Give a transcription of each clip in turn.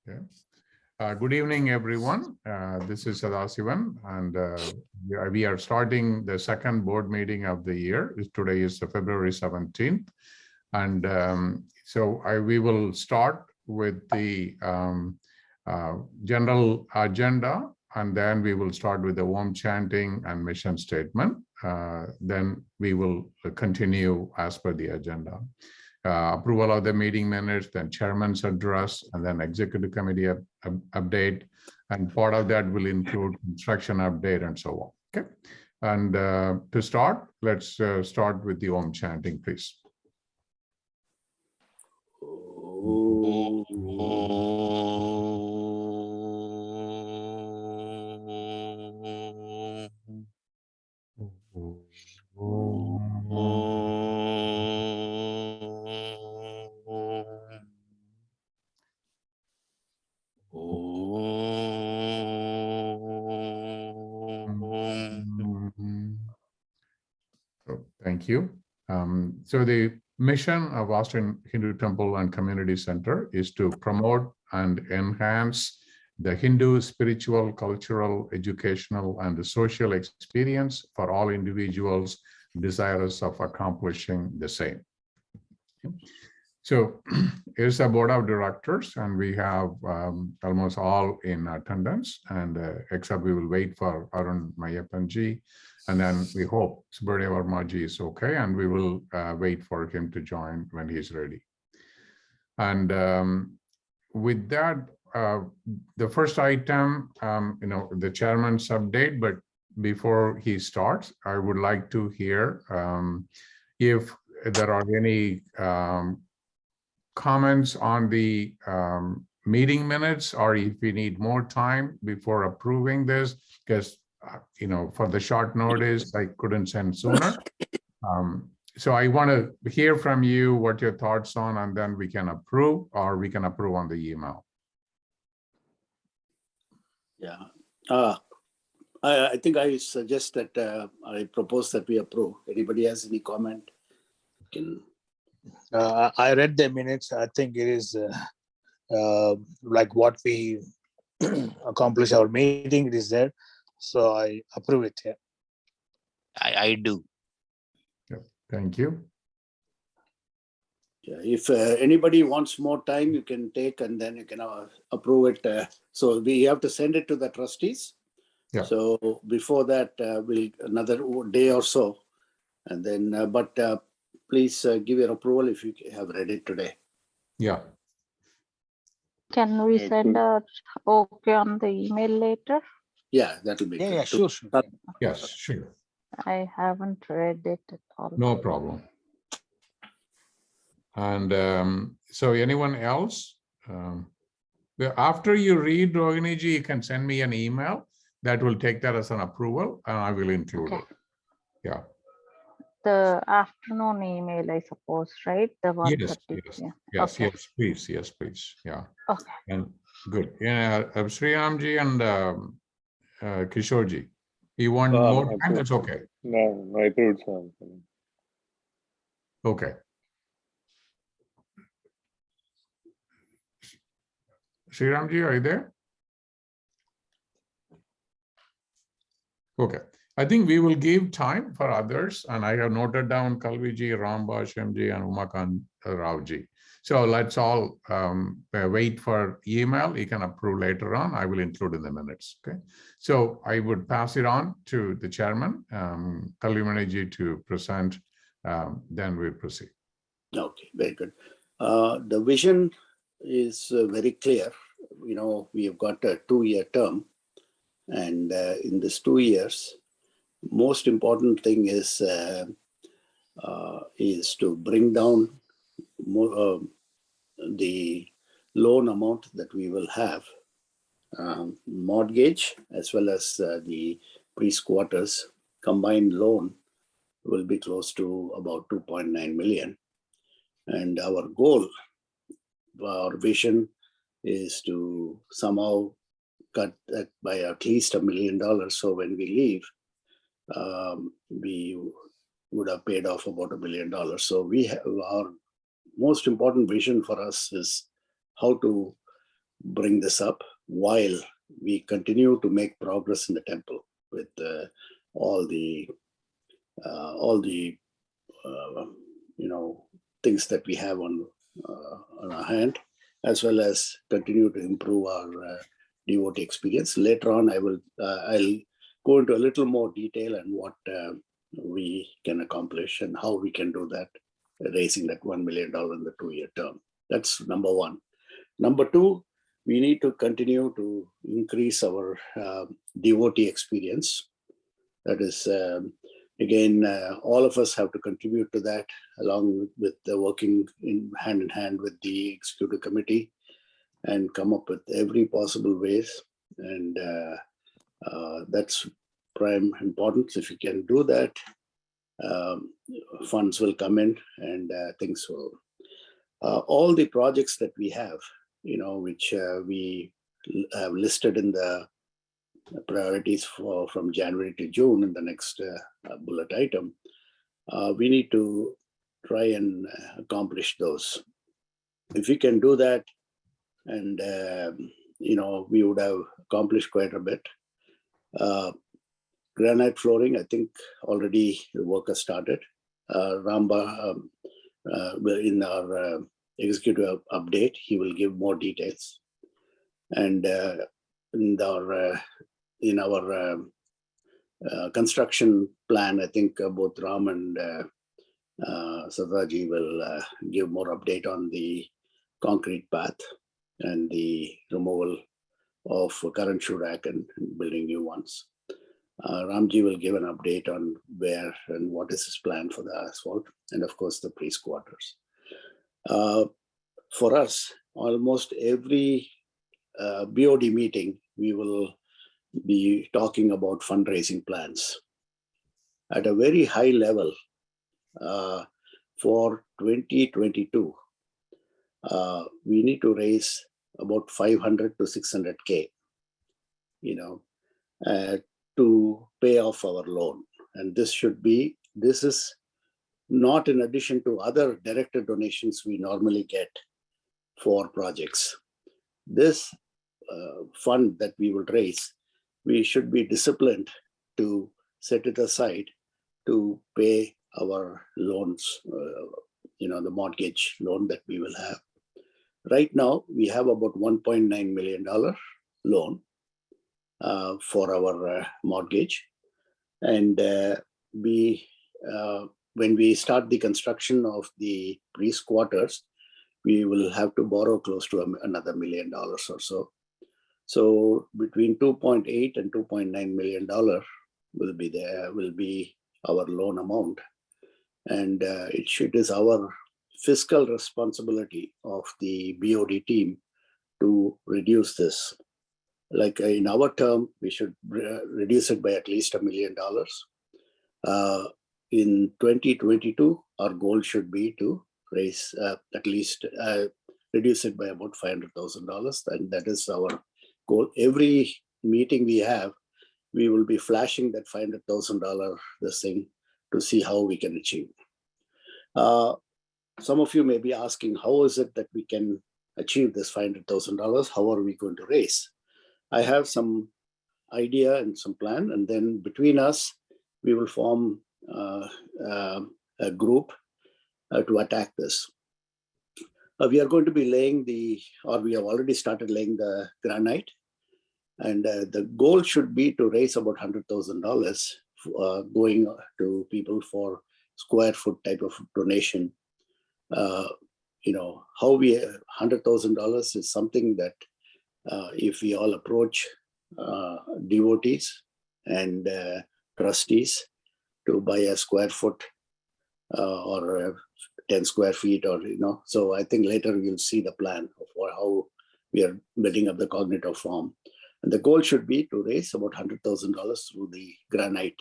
Okay. Good evening, everyone. This is Sadasivan, and we are starting the second board meeting of the year. Today is February 17th. And we will start with the general agenda, and then we will start with the Om chanting and mission statement. Then we will continue as per the agenda. Approval of the meeting minutes, then chairman's address, and then executive committee update. And part of that will include construction update and so on. Okay. And to start, let's start with the Om chanting, please. Thank you. So the mission of Austin Hindu Temple and Community Center is to promote and enhance the Hindu spiritual, cultural, educational, and social experience for all individuals desirous of accomplishing the same. So here's the board of directors, and we have almost all in attendance, and except we will wait for Arun Mayappanji, and then we hope Subriya Varmaji is okay, and we will wait for him to join when he's ready. And with that, the first item, the chairman's update, but before he starts, I would like to hear if there are any comments on the meeting minutes, or if we need more time before approving this, because for the short notice, I couldn't send sooner. So I want to hear from you what your thoughts on, and then we can approve, or we can approve on the email. Yeah, I think I suggest that I propose that we approve. Anybody has any comment? I read the minutes. I think it is like what we accomplish our meeting. It is there, so I approve it. Yeah. I do. Yeah, thank you. Yeah, if anybody wants more time, you can take, and then you can approve it. So we have to send it to the trustees. Yeah. So before that, we'll another day or so, and then. Please give your approval if you have read it today. Yeah. Can we send a okay on the email later? Yeah, that will be good. Yeah, sure. Yes, sure. I haven't read it at all. No problem. And so anyone else? After you read, Rohiniji, you can send me an email that will take that as an approval, and I will include it. Yeah. The afternoon email, I suppose, right? The 1:30. Yes, please. Yes, please. Yeah. Okay. And good. Yeah, Sriramji and Kishorji, you want more time? That's okay. No, I approved something. Okay. Sriramji, are you there? Okay. I think we will give time for others, and I have noted down Kalviji, Ramba, Shemji, and Umakant Ravji. So let's all wait for email. You can approve later on. I will include in the minutes. Okay. So I would pass it on to the chairman, Kalvimaniji, to present. Then we'll proceed. Okay, very good. The vision is very clear. We have got a 2-year term, and in this 2 years, most important thing is to bring down more, the loan amount that we will have, mortgage as well as the priest quarters combined loan will be close to about 2.9 million. And our goal, our vision is to somehow cut that by at least $1 million. So when we leave, we would have paid off about $1 million. So we have our most important vision for us is how to bring this up while we continue to make progress in the temple with all the things that we have on our hand, as well as continue to improve our devotee experience. Later on, I'll go into a little more detail on what we can accomplish and how we can do that, raising that $1 million in the 2-year term. That's number one. Number two, we need to continue to increase our devotee experience. That is, again, all of us have to contribute to that, along with working hand in hand with the executive committee, and come up with every possible ways. And that's prime importance. If you can do that, funds will come in and things will. All the projects that we have, which we have listed in the priorities from January to June in the next bullet item, we need to try and accomplish those. If we can do that, and we would have accomplished quite a bit. Granite flooring, I think already the work has started. Ramba, in our executive update, he will give more details. And in our construction plan, I think both Ram and Sadaji will give more update on the concrete path and the removal of current shoe rack and building new ones. Ramji will give an update on where and what is his plan for the asphalt, and of course the priest quarters. For us, almost every BOD meeting, we will be talking about fundraising plans. At a very high level, for 2022, we need to raise about 500 to 600K, to pay off our loan. And this is not in addition to other directed donations we normally get for projects. This fund that we will raise, we should be disciplined to set it aside to pay our loans, the mortgage loan that we will have. Right now, we have about $1.9 million loan for our mortgage. And when we start the construction of the priest quarters, we will have to borrow close to another $1 million or so. So between 2.8 and $2.9 million will be our loan amount. And it is our fiscal responsibility of the BOD team to reduce this. Like in our term, we should reduce it by at least $1 million. In 2022, our goal should be to raise at least reduce it by about $500,000, and that is our goal. Every meeting we have, we will be flashing that $500,000 this thing to see how we can achieve. Some of you may be asking, how is it that we can achieve this $500,000? How are we going to raise? I have some idea and some plan, and then between us, we will form a group to attack this. We are going to be we have already started laying the granite, and the goal should be to raise about $100,000 going to people for square foot type of donation. $100,000 is something that if we all approach devotees and trustees to buy a square foot or 10 square feet, so I think later you'll see the plan for how we are building up the cognitive form. And the goal should be to raise about $100,000 through the granite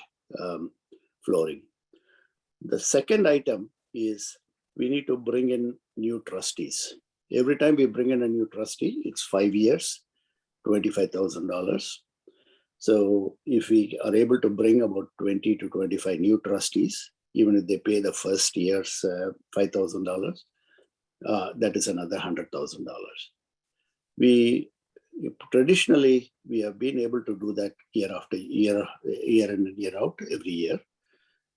flooring. The second item is we need to bring in new trustees. Every time we bring in a new trustee, it's 5 years, $25,000. So if we are able to bring about 20 to 25 new trustees, even if they pay the first year's $5,000, that is another $100,000. We traditionally, we have been able to do that year after year, year in and year out, every year.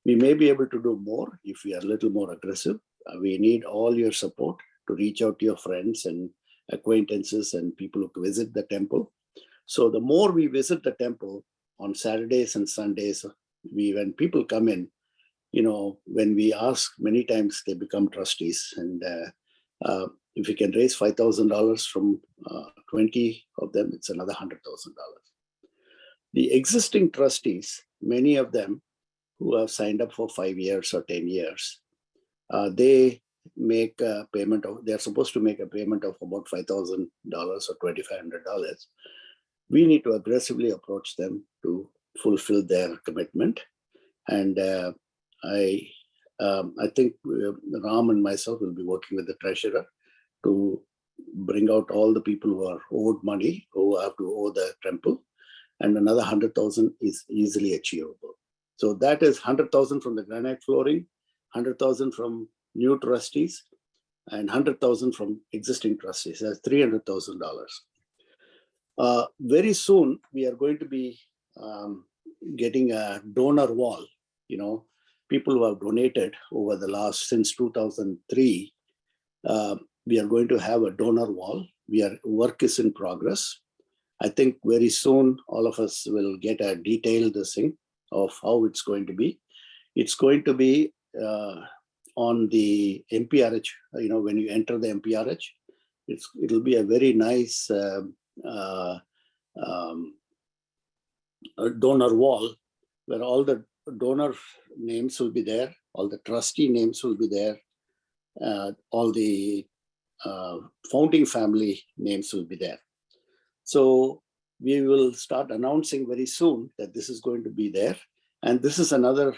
We may be able to do more if we are a little more aggressive. We need all your support to reach out to your friends and acquaintances and people who visit the temple. So the more we visit the temple on Saturdays and Sundays, when people come in, when we ask, many times they become trustees. And if we can raise $5,000 from 20 of them, it's another $100,000. The existing trustees, many of them who have signed up for 5 years or 10 years, they make a payment of, they're supposed to make a payment of about $5,000 or $2,500. We need to aggressively approach them to fulfill their commitment. And I think Ram and myself will be working with the treasurer to bring out all the people who are owed money, who have to owe the temple, and another 100,000 is easily achievable. So that is 100,000 from the granite flooring, 100,000 from new trustees, and 100,000 from existing trustees. That's $300,000. Very soon, we are going to be getting a donor wall. People who have donated over the since 2003, we are going to have a donor wall. Work is in progress. I think very soon, all of us will get a detailed thing of how it's going to be. It's going to be on the MPRH. When you enter the MPRH, it'll be a very nice donor wall where all the donor names will be there, all the trustee names will be there, all the founding family names will be there. So we will start announcing very soon that this is going to be there. And this is another,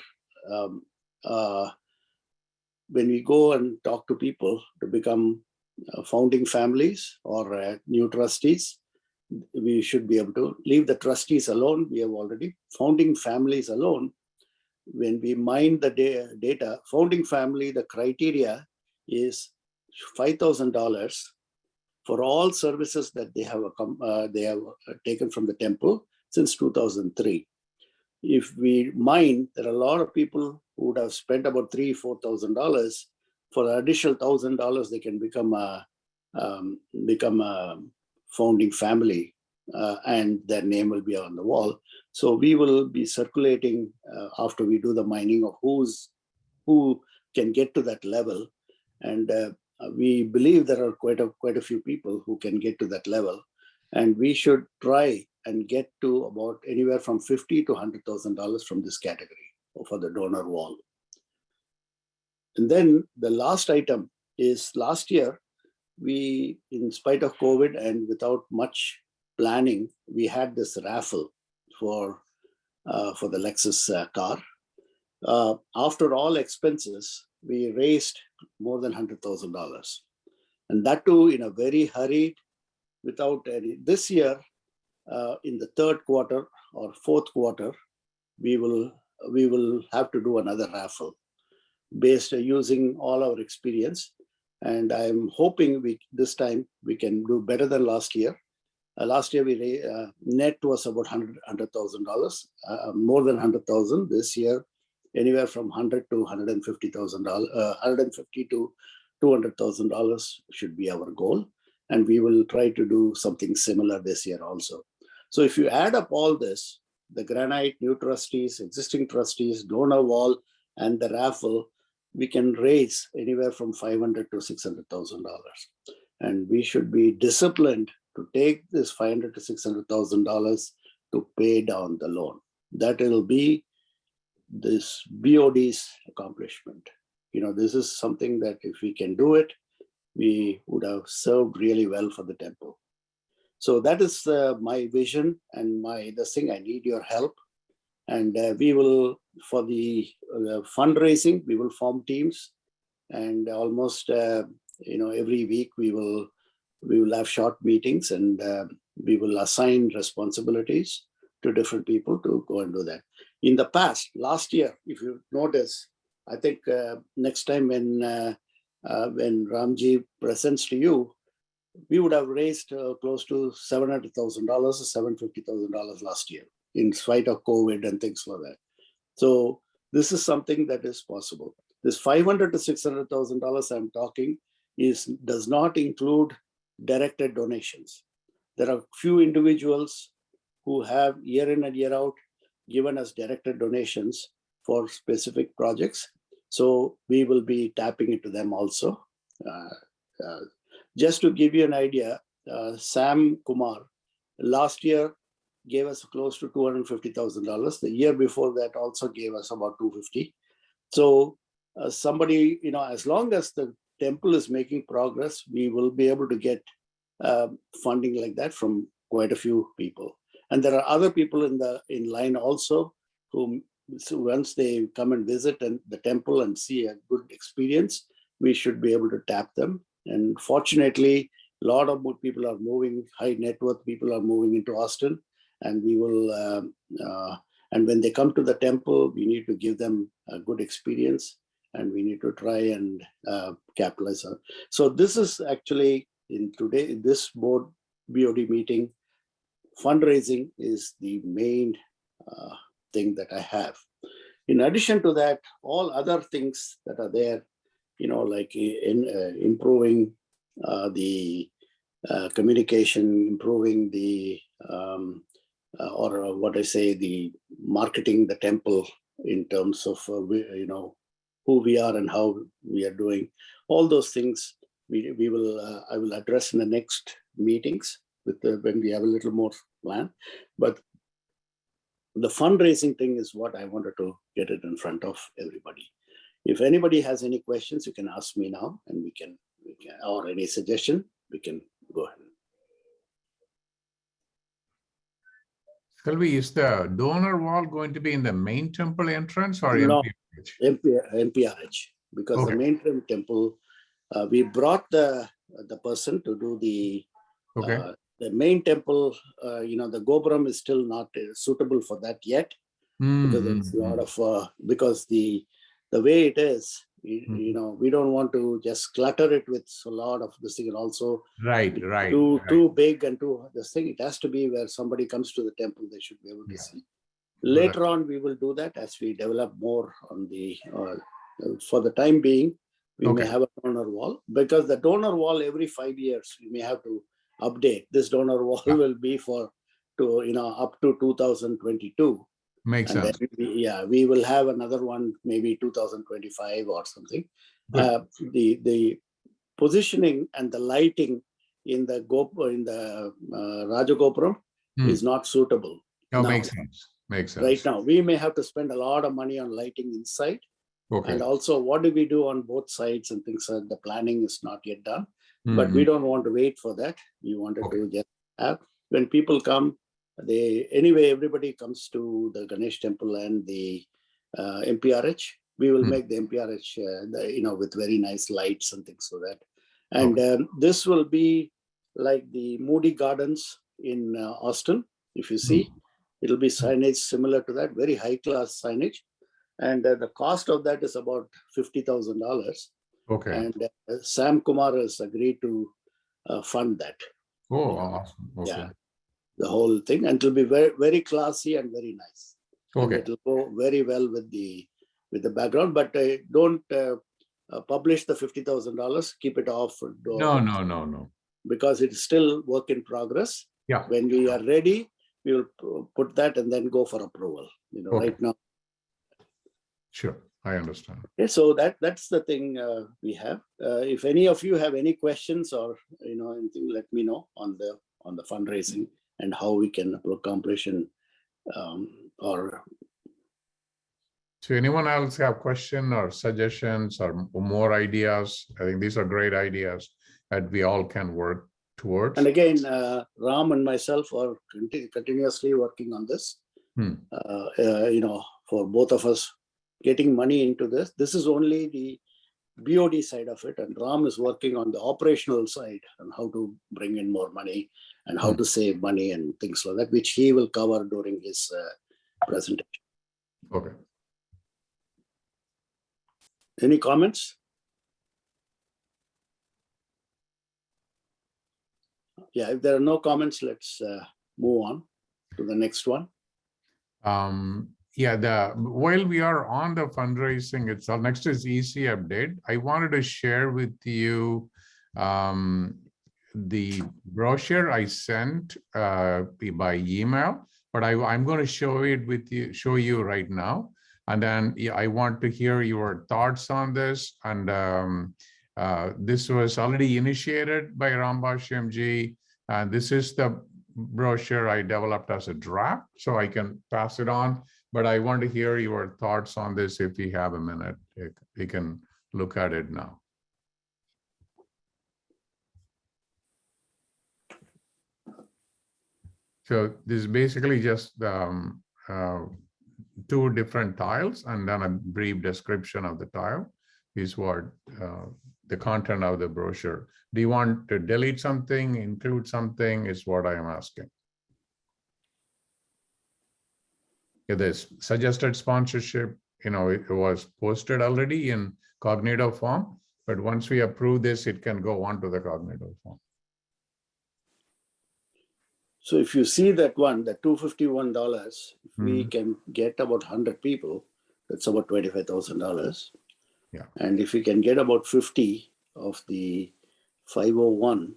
when we go and talk to people to become founding families or new trustees, we should be able to leave the trustees alone. We have already founding families alone. When we mine the data, founding family, the criteria is $5,000 for all services that they have taken from the temple since 2003. If we mine, there are a lot of people who would have spent about $3,000-4,000. For an additional $1,000, they can become a founding family, and their name will be on the wall. So we will be circulating after we do the mining of who can get to that level, and we believe there are quite a few people who can get to that level, and we should try and get to about anywhere from $50,000 to $100,000 from this category for the donor wall. And then the last item is last year, we, in spite of COVID and without much planning, we had this raffle for the Lexus car. After all expenses, we raised more than $100,000, and that too in a very hurried, without any. This year, in the third quarter or fourth quarter, we will have to do another raffle based using all our experience. And I'm hoping this time we can do better than last year. Last year, net was about $100,000, more than $100,000. This year, anywhere from $100,000 to $150,000, $150,000 to $200,000 should be our goal. And we will try to do something similar this year also. So if you add up all this, the granite, new trustees, existing trustees, donor wall, and the raffle, we can raise anywhere from $500,000 to $600,000. And we should be disciplined to take this $500,000 to $600,000 to pay down the loan. That will be this BOD's accomplishment. This is something that if we can do it, we would have served really well for the temple. So that is my vision and the thing. I need your help. And we will, for the fundraising, we will form teams, and almost every week we will have short meetings, and we will assign responsibilities to different people to go and do that. In the past, last year, if you notice, I think next time when Ramji presents to you, we would have raised close to $700,000 or $750,000 last year, in spite of COVID and things like that. So this is something that is possible. This $500,000 to $600,000 I'm talking does not include directed donations. There are few individuals who have year in and year out given us directed donations for specific projects. So we will be tapping into them also. Just to give you an idea, Sam Kumar last year gave us close to $250,000. The year before that also gave us about $250,000. So somebody, as long as the temple is making progress, we will be able to get funding like that from quite a few people. And there are other people in line also who, so once they come and visit the temple and see a good experience, we should be able to tap them. And fortunately, a lot of people are moving, high net worth people are moving into Austin, and we will, and when they come to the temple, we need to give them a good experience, and we need to try and capitalize on. So this is actually in this BOD meeting, fundraising is the main thing that I have. In addition to that, all other things that are there, like improving the communication, improving the, or what I say, the marketing the temple in terms of, who we are and how we are doing. All those things I will address in the next meetings when we have a little more plan. But the fundraising thing is what I wanted to get it in front of everybody. If anybody has any questions, you can ask me now, and we can or any suggestion, we can go ahead. Selvi, is the donor wall going to be in the main temple entrance or No, MPH? MPRH, because Okay. the main temple, we brought the person to do the main temple. The Gopuram is still not suitable for that yet, because there's a lot of because the way it is, we don't want to just clutter it with a lot of this thing, and also too big and too this thing. It has to be where somebody comes to the temple, they should be able to see. Later on, we will do that as we develop more on the. For the time being, we may have a donor wall, because the donor wall every 5 years we may have to update. This donor wall will be for up to 2022. Makes sense. Then, we will have another one maybe 2025 or something. The positioning and the lighting in the Rajagopuram is not suitable. No, makes sense. Makes sense. Right now, we may have to spend a lot of money on lighting inside. And also, what do we do on both sides and things like the planning is not yet done. But we don't want to wait for that. We wanted to just have, when people come, everybody comes to the Ganesh temple and the MPRH. We will make the MPRH, with very nice lights and things like that. And this will be like the Moody Gardens in Austin. If you see, it'll be signage similar to that, very high class signage. And the cost of that is about $50,000. And Sam Kumar has agreed to fund that. Oh, awesome. Yeah, the whole thing, and it'll be very, very classy and very nice. And it'll go very well with the background. But don't publish the $50,000. Keep it off. No. Because it's still work in progress. Yeah. When we are ready, we will put that and then go for approval. Right now. Sure, I understand. Okay, so that's the thing we have. If any of you have any questions or anything, let me know on the fundraising and how we can accomplish and So anyone else have question or suggestions or more ideas? I think these are great ideas that we all can work towards. And again, Ram and myself are continuously working on this. For both of us getting money into this. This is only the BOD side of it, and Ram is working on the operational side and how to bring in more money and how to save money and things like that, which he will cover during his presentation. Okay. Any comments? Yeah, if there are no comments, let's move on to the next one. Yeah, while we are on the fundraising itself, next is EC update. I wanted to share with you the brochure I sent by email, but I'm going to show you right now. And then I want to hear your thoughts on this. And this was already initiated by Rambash MG. And this is the brochure I developed as a draft, so I can pass it on. But I want to hear your thoughts on this if we have a minute. We can look at it now. So this is basically just two different tiles and then a brief description of the tile is what the content of the brochure. Do you want to delete something, include something is what I am asking. Yeah, this suggested sponsorship, it was posted already in cognitive form, but once we approve this, it can go on to the cognitive form. So if you see that one, the $251, if we can get about 100 people, that's about $25,000. Yeah. And if we can get about 50 of the 501,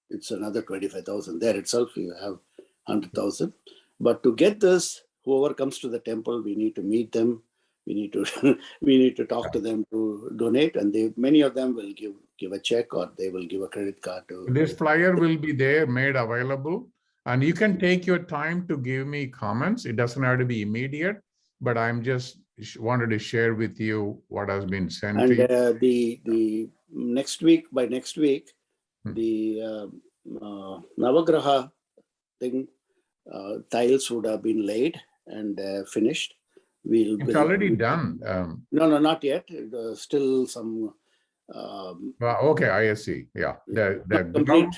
it's another 25,000. There itself, you have 100,000. But to get this, whoever comes to the temple, we need to meet them. We need to we need to talk to them to donate, and many of them will give a check or they will give a credit card to. This flyer will be there, made available, and you can take your time to give me comments. It doesn't have to be immediate, but I'm just wanted to share with you what has been sent to you. And the next week, by next week, the Navagraha thing, tiles would have been laid and finished. It's already done. No, not yet. Still some. Okay, I see. Yeah, complete.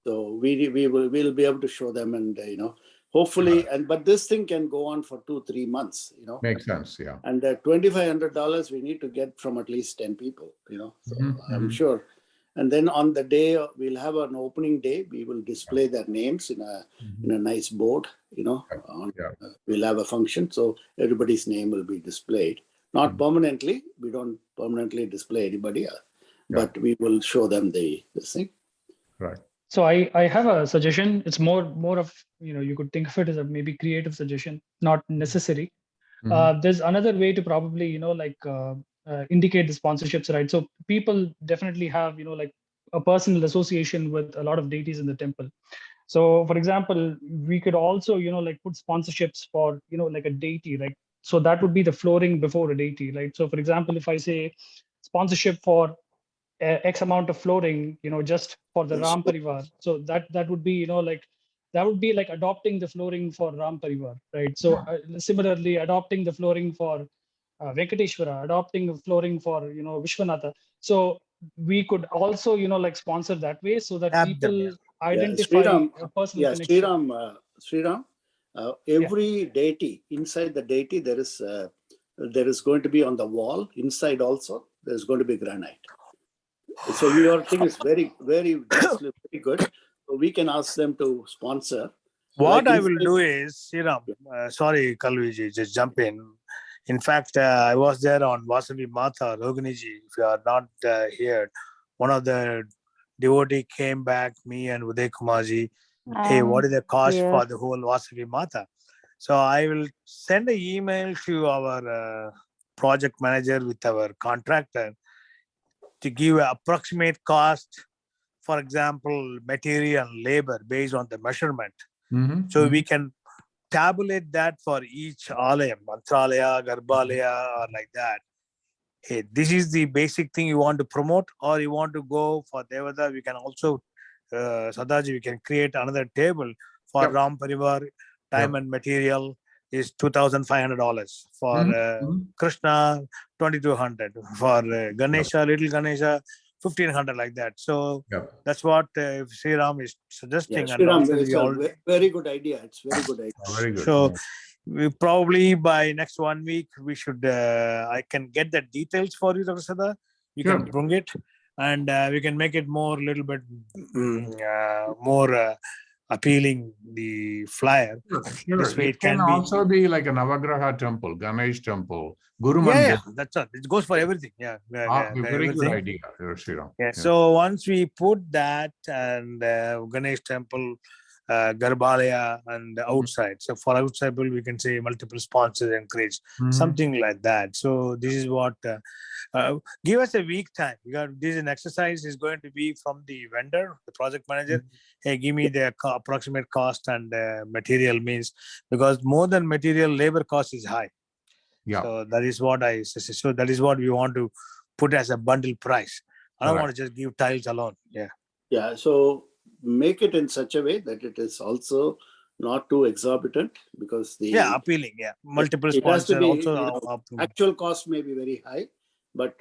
So we'll be able to show them, and hopefully, but this thing can go on for 2-3 months. Makes sense. Yeah. And $2,500 we need to get from at least 10 people. So I'm sure. And then on the day we'll have an opening day. We will display their names in a nice board. We'll have a function, so everybody's name will be displayed. Not permanently. We don't permanently display anybody, but we will show them this thing. Right. So I have a suggestion. It's more of, you could think of it as a maybe creative suggestion, not necessary. There's another way to probably, indicate the sponsorships, right? So people definitely have, a personal association with a lot of deities in the temple. So for example, we could also, put sponsorships for, like a deity, right? So that would be the flooring before a deity, right? So for example, if I say sponsorship for X amount of flooring, just for the Ram Parivar. So that would be, that would be like adopting the flooring for Ram Parivar, right? So similarly, adopting the flooring for Venkateshwara, adopting the flooring for, Vishwanatha. So we could also, sponsor that way so that people identify a personal connection. Sriram, every deity, inside the deity, there is going to be on the wall, inside also, there's going to be granite. So your thing is very, very, very good. So we can ask them to sponsor. What I will do is, Sriram, sorry, Kalviji, just jump in. In fact, I was there on Vasavi Mata, Roginiji. If you are not here, one of the devotee came back, me and Uday Kumarji. Hey, what is the cost for the whole Vasavi Mata? So I will send an email to our project manager with our contractor to give an approximate cost, for example, material and labor based on the measurement. So we can tabulate that for each alayam, Mantralaya, Garbhalaya, or like that. Hey, this is the basic thing you want to promote, or you want to go for Devada. We can also, Sadaji, we can create another table for Ram Parivar. Time and material is $2,500. For Krishna, $2,200. For Ganesha, little Ganesha, $1,500, like that. So that's what Sri Ram is suggesting. Yeah, Sri Ram, it's a very good idea. It's very good idea. Very good. So we probably by next 1 week we should. I can get the details for you, Dr. Sada. You can bring it, and we can make it more little bit more appealing, the flyer. Sure. This way It it can can be. also be like a Navagraha temple, Ganesh temple, Guru Yeah, Mandir. yeah, that's all. It goes for everything. Yeah, Very good everything. idea, Sriram. Yeah. So once we put that and Ganesh temple, Garbhalaya and outside. So for outside, we can say multiple sponsors encourage, something like that. So this is what, give us a week time. Because this is an exercise is going to be from the vendor, the project manager. Hey, give me the approximate cost and material means, because more than material, labor cost is high. Yeah. So that is what I say. So that is what we want to put as a bundle price. I don't want to just give tiles alone. Yeah. Yeah. So make it in such a way that it is also not too exorbitant, because the appealing. Yeah. Multiple it has to sponsors be, also. Actual cost may be very high, but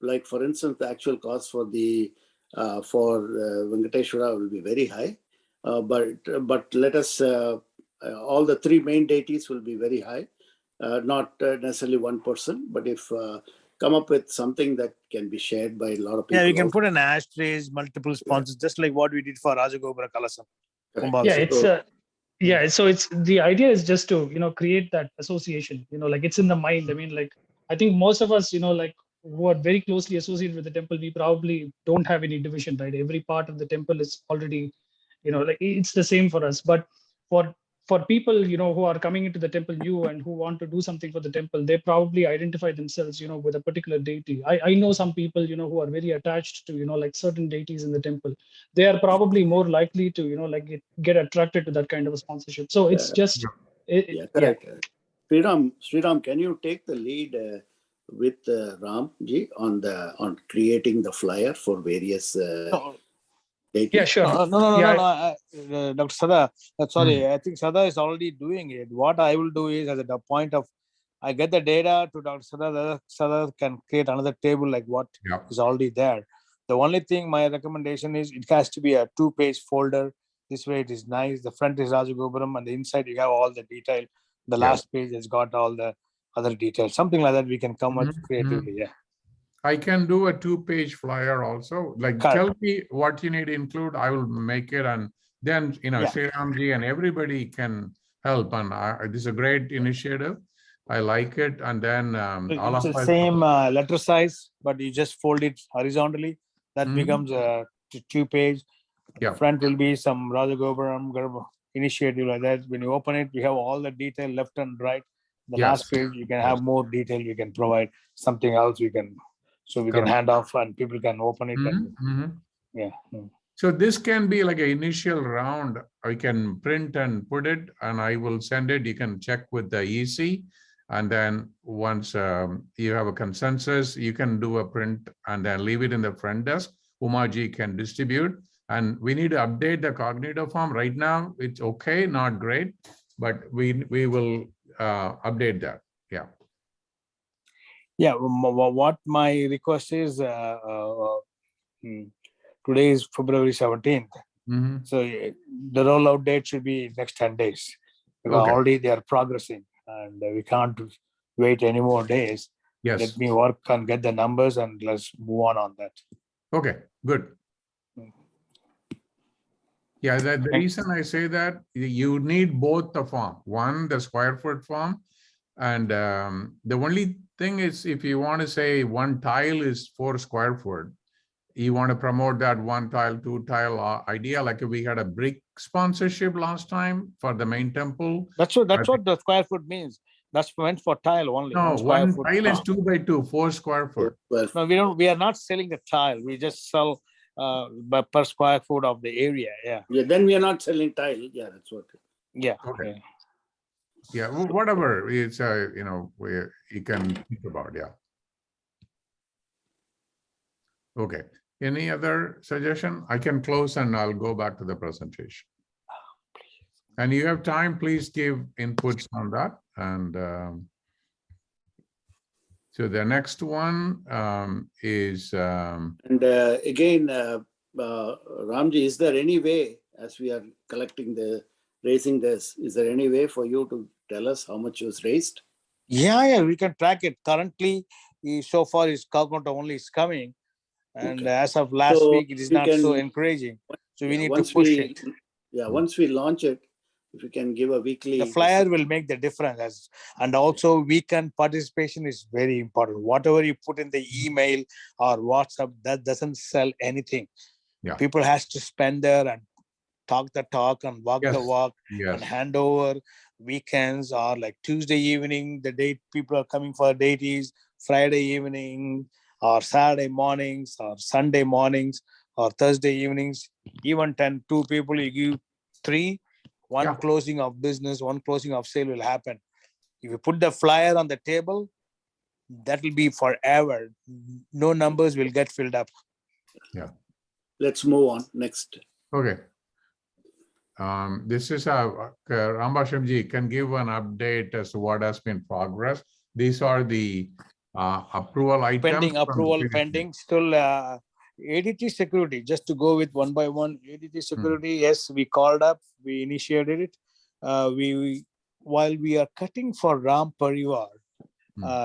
like for instance, the actual cost for the Venkateshwara will be very high. But let us all the three main deities will be very high. Not necessarily one person, but if come up with something that can be shared by a lot of people. Yeah, we can put an ashtrays, multiple sponsors, just like what we did for Rajagopura Kalasam. Yeah, so it's the idea is just to create that association. Like it's in the mind. I mean, like I think most of us, like who are very closely associated with the temple, we probably don't have any division, right? Every part of the temple is already, like it's the same for us. But for people who are coming into the temple new and who want to do something for the temple, they probably identify themselves with a particular deity. I know some people who are very attached to like certain deities in the temple. They are probably more likely to like get attracted to that kind of a sponsorship. So it's just correct. Sriram, can you take the lead with Ram ji on creating the flyer for various deities? Yeah, sure. No. Dr. Sada, sorry, I think Sada is already doing it. What I will do is, at the point of, I get the data to Dr. Sada, Sada can create another table like what is already there. The only thing my recommendation is, it has to be a 2-page folder. This way it is nice. The front is Rajagopuram and the inside you have all the detail. The last page has got all the other details. Something like that we can come up creatively. Yeah. I can do a 2-page flyer also. Like, tell me what you need to include. I will make it, and then Sriramji and everybody can help. And this is a great initiative. I like it. And then all it's of the us. Same letter size, but you just fold it horizontally. That becomes a 2-page. Yeah. Front will be some Rajagopuram initiative like that. When you open it, you have all the detail left and right. The last page, you can have more detail. You can provide something else. We can hand off and people can open it. So this can be like an initial round. I can print and put it, and I will send it. You can check with the EC. And then once you have a consensus, you can do a print and then leave it in the front desk. Umaji can distribute. And we need to update the cognitive form. Right now, it's okay, not great, but we will update that. Yeah. Yeah. What my request is, today is February 17th. So the rollout date should be next 10 days. Because already they are progressing and we can't wait any more days. Yes. Let me work and get the numbers and let's move on that. Okay, good. Yeah, the reason I say that, you need both the form. One, the square foot form. And the only thing is, if you want to say one tile is 4 square foot, you want to promote that 1 tile, 2 tile idea. Like we had a brick sponsorship last time for the main temple. That's what the square foot means. That's meant for tile only. No, one tile is 2 by 2, 4 square foot. No, we are not selling the tile. We just sell per square foot of the area. Yeah. Yeah. Then we are not selling tile. Yeah, that's what. Yeah. Okay. Yeah. Whatever. It's you can think about. Yeah. Okay. Any other suggestion? I can close and I'll go back to the presentation. And you have time, please give inputs on that. And so the next one is. And again, Ramji, is there any way, as we are raising this, is there any way for you to tell us how much was raised? Yeah, we can track it. Currently, so far, his calculator only is coming. And Okay. as of last So week, it is we not so can- encouraging. So we Yeah, need to once push it. once we launch it, if we can give a weekly. The flyer will make the difference. And also weekend participation is very important. Whatever you put in the email or WhatsApp, that doesn't sell anything. Yeah. People has to spend there and talk the talk and walk the Yes. walk Yes. and hand over. Weekends or like Tuesday evening, the date people are coming for deities, Friday evening or Saturday mornings or Sunday mornings or Thursday evenings, even 2 people, you give 3, one Yeah. closing of business, one closing of sale will happen. If you put the flyer on the table, that will be forever. No numbers will get filled up. Let's move on next. Okay. This is Rambashamji can give an update as to what has been progress. These are the approval items. Pending approval, pending still ADT security, just to go with one by one. ADT security, yes, we called up, we initiated it. While we are cutting for Ram Parivar,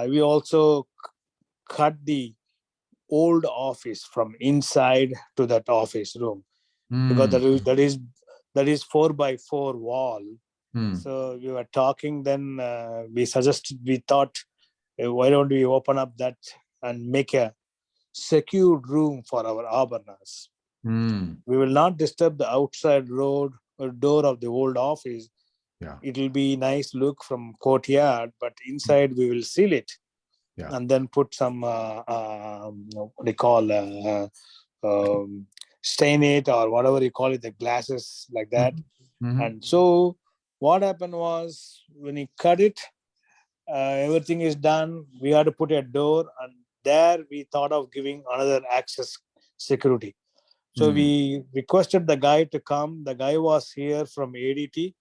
we also cut the old office from inside to that office room, because that is 4 by 4 wall. So we were talking, then we thought, why don't we open up that and make a secured room for our Abharnas? We will not disturb the outside road or door of the old office. Yeah. It will be nice look from courtyard, but inside we will seal it. Yeah. And then put some what they call stain it or whatever you call it, the glasses like that. And so what happened was, when he cut it, everything is done. We had to put a door, and there we thought of giving another access security. So we requested the guy to come. The guy was here from ADT.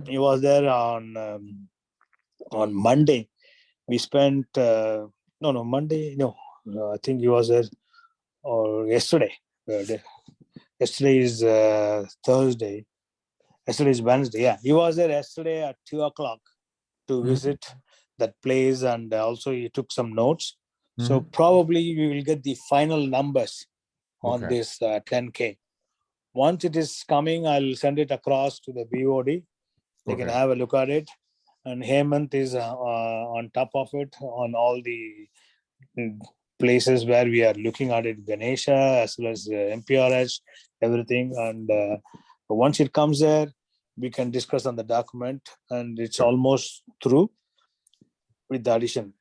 He was there on Monday. We spent Monday. No, I think he was there or yesterday. Yesterday is Thursday. Yesterday is Wednesday. Yeah, he was there yesterday at 2:00 to visit that place, and also he took some notes. So probably we will get the final numbers on this 10K. Once it is coming, I'll send it across to the BOD. They can have a look at it. And Hemant is on top of it on all the places where we are looking at it, Ganesha as well as MPRH, everything. And once it comes there, we can discuss on the document, and it's almost through with the addition.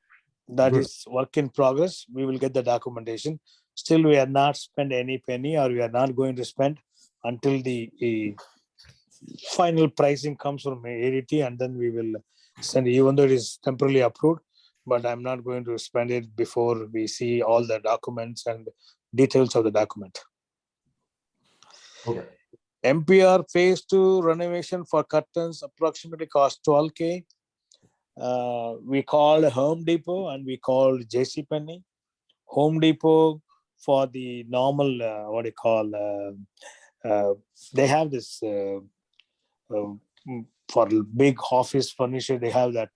That is work in progress. We will get the documentation. Still, we are not spent any penny, or we are not going to spend until the final pricing comes from ADT, and then we will send, even though it is temporarily approved, but I'm not going to spend it before we see all the documents and details of the document. Okay. MPR phase 2 renovation for curtains approximately cost 12K. We called Home Depot and we called JCPenney. Home Depot for the normal, they have this for big office furniture. They have that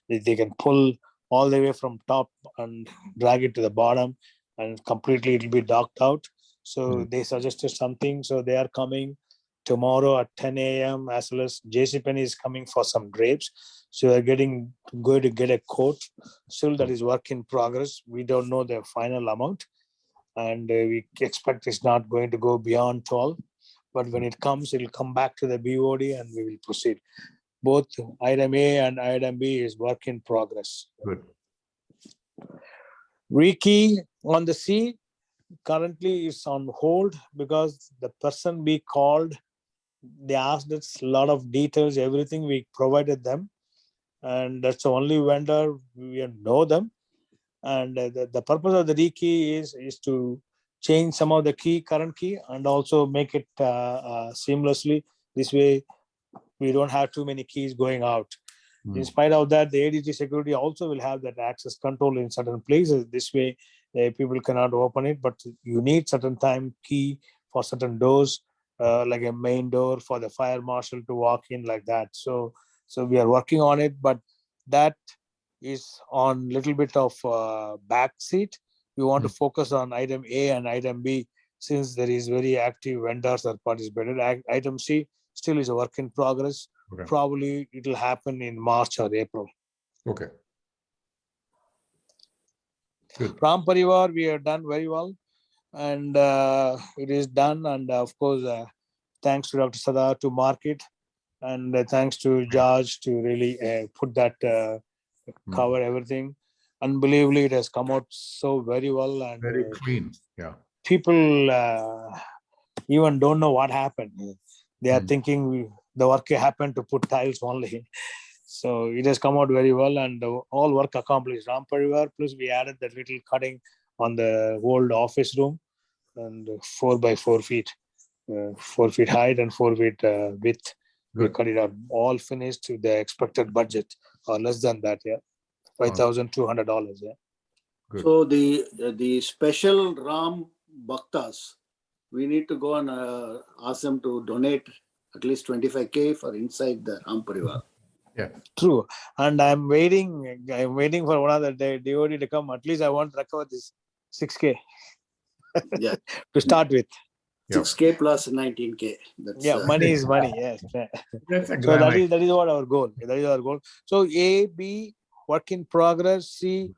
they can pull all the way from top and drag it to the bottom, and completely it will be docked out. So they suggested something. So they are coming tomorrow at 10 a.m. as well as JCPenney is coming for some drapes. So they're going to get a quote. Still, that is work in progress. We don't know the final amount, and we expect it's not going to go beyond 12. But when it comes, it'll come back to the BOD and we will proceed. Both item A and item B is work in progress. Good. Rekey on the sea currently is on hold because the person we called, they asked us a lot of details, everything we provided them. And that's the only vendor we know them. And the purpose of the rekey is to change some of the current key, and also make it seamlessly. This way, we don't have too many keys going out. In spite of that, the ADT security also will have that access control in certain places. This way, people cannot open it, but you need certain time key for certain doors, like a main door for the fire marshal to walk in, like that. So we are working on it, but that is on little bit of back seat. We want to focus on item A and item B, since there is very active vendors that participated. Item C still is a work in progress. Okay. Probably it will happen in March or April. Okay. Good. Ram Parivar, we have done very well, and it is done. And of course, thanks to Dr. Sada to market, and thanks to George to really put that cover everything. Unbelievably, it has come out so very well, and Very clean. Yeah. people even don't know what happened. They are thinking the work happened to put tiles only. So it has come out very well, and all work accomplished. Ram Parivar, plus we added that little cutting on the old office room, and 4 by 4 feet, 4 feet height and 4 feet width. We Good. cut it out, all finished to the expected budget, or less than that. Yeah, $5,200. Yeah. Good. So the special Ram Bhaktas, we need to go and ask them to donate at least 25K for inside the Ram Parivar. Yeah. True, and I'm waiting for one of the DOD to come. At least I want to recover this 6K. Yeah. To start with. 6K plus 19K. That's, Yeah, money is money. Yes. That's a So grand that is what our goal. That is our goal. So A, B, work in progress. C,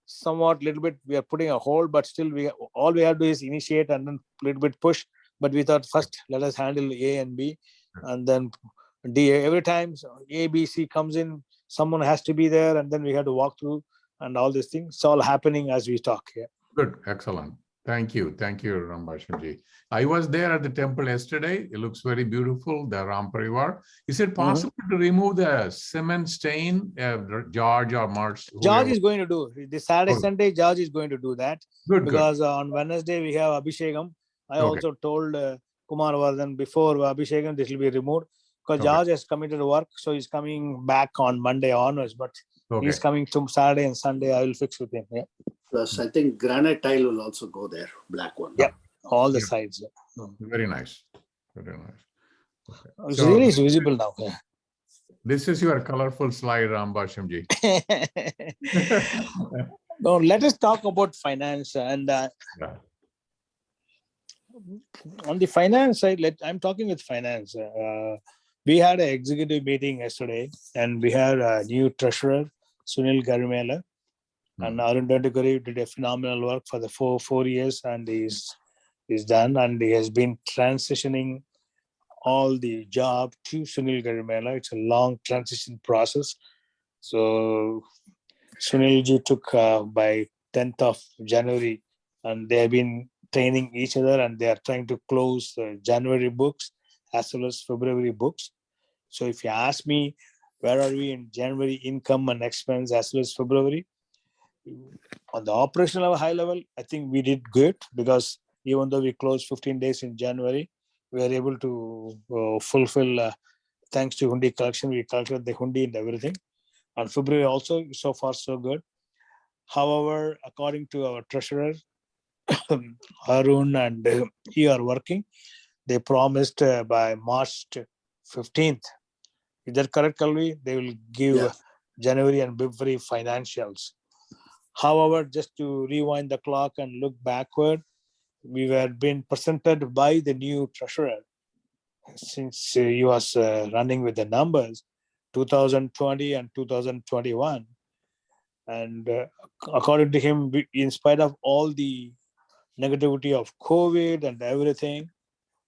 somewhat little bit we are putting a hold, but still all we have to do is initiate and then little bit push. But we thought first let us handle A and B, and then D. Every time A, B, C comes in, someone has to be there, and then we have to walk through and all these things. It's all happening as we talk here. Good. Excellent. Thank you. Thank you, Rambashamji. I was there at the temple yesterday. It looks very beautiful, the Ram Parivar. Is it possible to remove the cement stain, George or March? George is going to do this Saturday, Sunday. George is going to do that. Good, because on Wednesday we have Abhishekam. I also told Kumar Vardhan before Abhishekam this will be removed, because George has committed work, so he's coming back on Monday onwards. But he's coming to Saturday and Sunday. I will fix with him. Yeah. Plus, I think granite tile will also go there, black one. Yep, all the sides. Yeah. Very nice. Very nice. Okay. It's really visible now. Yeah. This is your colorful slide, Rambashamji. No, let us talk about finance. And on the finance side, I'm talking with finance. We had an executive meeting yesterday, and we had a new treasurer, Sunil Garimela. And Arun Dandekari did a phenomenal work for the four years, and he's done, and he has been transitioning all the job to Sunil Garimela. It's a long transition process. So Sunilji took by 10th of January, and they have been training each other, and they are trying to close January books as well as February books. So if you ask me, where are we in January income and expense as well as February? On the operational high level, I think we did good, because even though we closed 15 days in January, we were able to fulfill, thanks to Hundi collection, we collected the Hundi and everything. And February also, so far so good. However, according to our treasurer, Arun and he are working, they promised by March 15th. Is that correct, Kalvi? They will give January and February financials. However, just to rewind the clock and look backward, we were being presented by the new treasurer, since he was running with the numbers 2020 and 2021. And according to him, in spite of all the negativity of COVID and everything,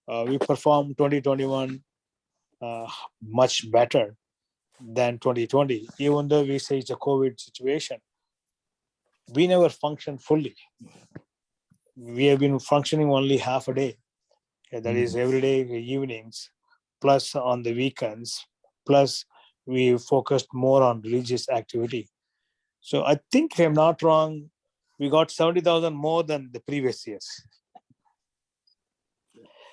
we performed 2021 much better than 2020, even though we say it's a COVID situation. We never functioned fully. We have been functioning only half a day. That is every day evenings, plus on the weekends, plus we focused more on religious activity. So I think, if I'm not wrong, we got 70,000 more than the previous years.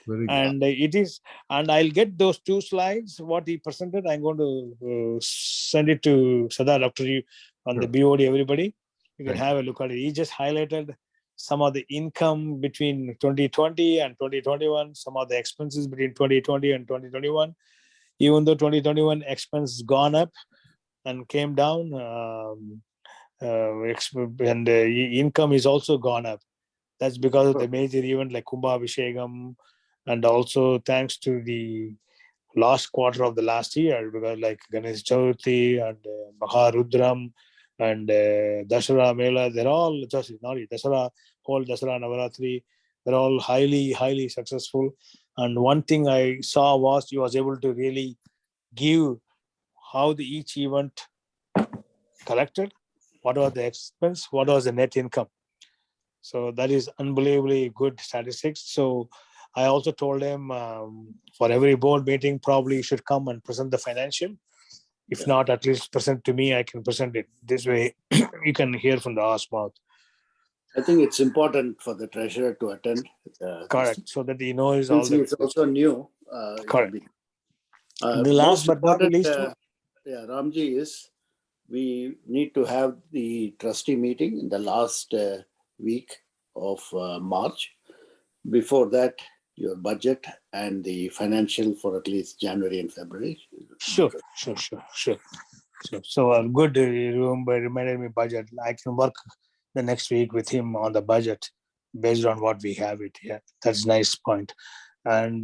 Very good. And it is, and I'll get those two slides, what he presented. I'm going to send it to Sada, Dr. You on the BOD, everybody. You can have a look at it. He just highlighted some of the income between 2020 and 2021, some of the expenses between 2020 and 2021. Even though 2021 expenses gone up and came down, and income is also gone up. That's because of the major event like Kumbhabhishekam, and also thanks to the last quarter of the last year, because like Ganesh Chaturthi and Maharudram and Dashara Mela, they're all just not Dasara, whole Dasara Navaratri, they're all highly successful. And one thing I saw was he was able to really give how each event collected, what was the expense, what was the net income. So that is unbelievably good statistics. So I also told him for every board meeting, probably you should come and present the financial. If not, at least present to me, I can present it. This way you can hear from the horse mouth. I think it's important for the treasurer to attend. Correct. So that he knows Since all the. it's also new. Correct. The last but not the least. Ramji, is we need to have the trustee meeting in the last week of March. Before that, your budget and the financial for at least January and February. Sure. So good reminded me budget. I can work the next week with him on the budget based on what we have it here. That's a nice point. And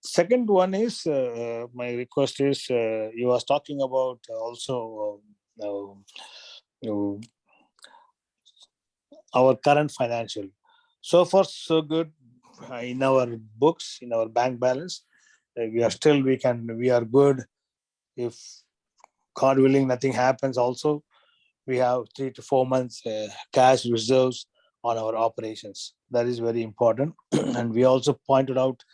second one is my request is you was talking about also our current financial. So far, so good in our books, in our bank balance. We are good. If God willing, nothing happens also, we have 3 to 4 months cash reserves on our operations. That is very important. And we also pointed out,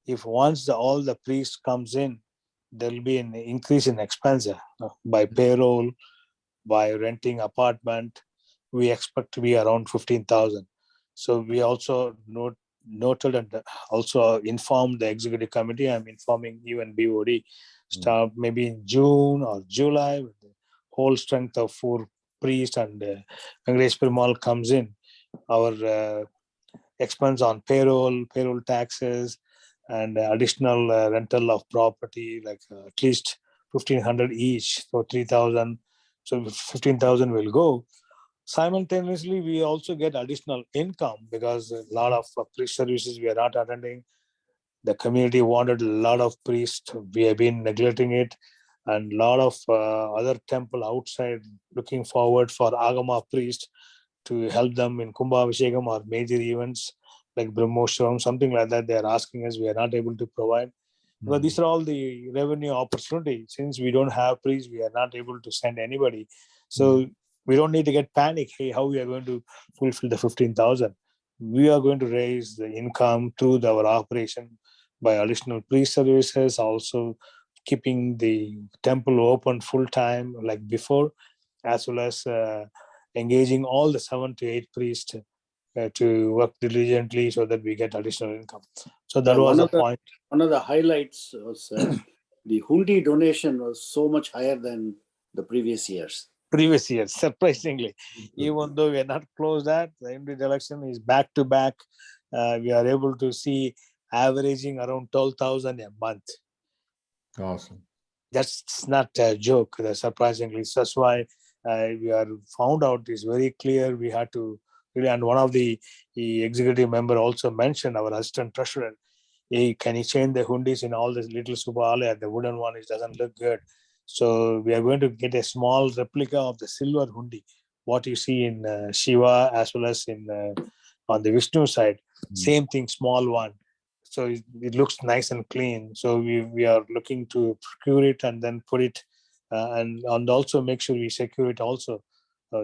if once all the priests comes in, there will be an increase in expense by payroll, by renting apartment. We expect to be around 15,000. So we also noted and also informed the executive committee. I'm informing even BOD start maybe in June or July with the whole strength of 4 priests and Venkatesh Perumal comes in. Our expense on payroll taxes, and additional rental of property, like at least 1,500 each, so 3,000. So 15,000 will go. Simultaneously, we also get additional income because a lot of priest services we are not attending. The community wanted a lot of priests. We have been neglecting it. And a lot of other temple outside looking forward for Agama priests to help them in Kumbhabhishekam or major events like Brahmoshavam, something like that. They are asking us, we are not able to provide. But these are all the revenue opportunities. Since we don't have priests, we are not able to send anybody. So we don't need to get panic. Hey, how we are going to fulfill the 15,000? We are going to raise the income through our operation by additional priest services, also keeping the temple open full time like before, as well as engaging all the 7 to 8 priests to work diligently so that we get additional income. So that was a point. One of the highlights was the hundi donation was so much higher than the previous years. Surprisingly, even though we are not closed at the immediate election is back to back, we are able to see averaging around 12,000 a month. Awesome. That's not a joke. Surprisingly, so that's why we are found out is very clear. We had to really, and one of the executive member also mentioned, our assistant treasurer, hey, can you change the hundis in all this little Subhalaya? The wooden one, it doesn't look good. So we are going to get a small replica of the silver hundi, what you see in Shiva as well as in on the Vishnu side. Same thing, small one. So it looks nice and clean. So we are looking to procure it and then put it and also make sure we secure it also.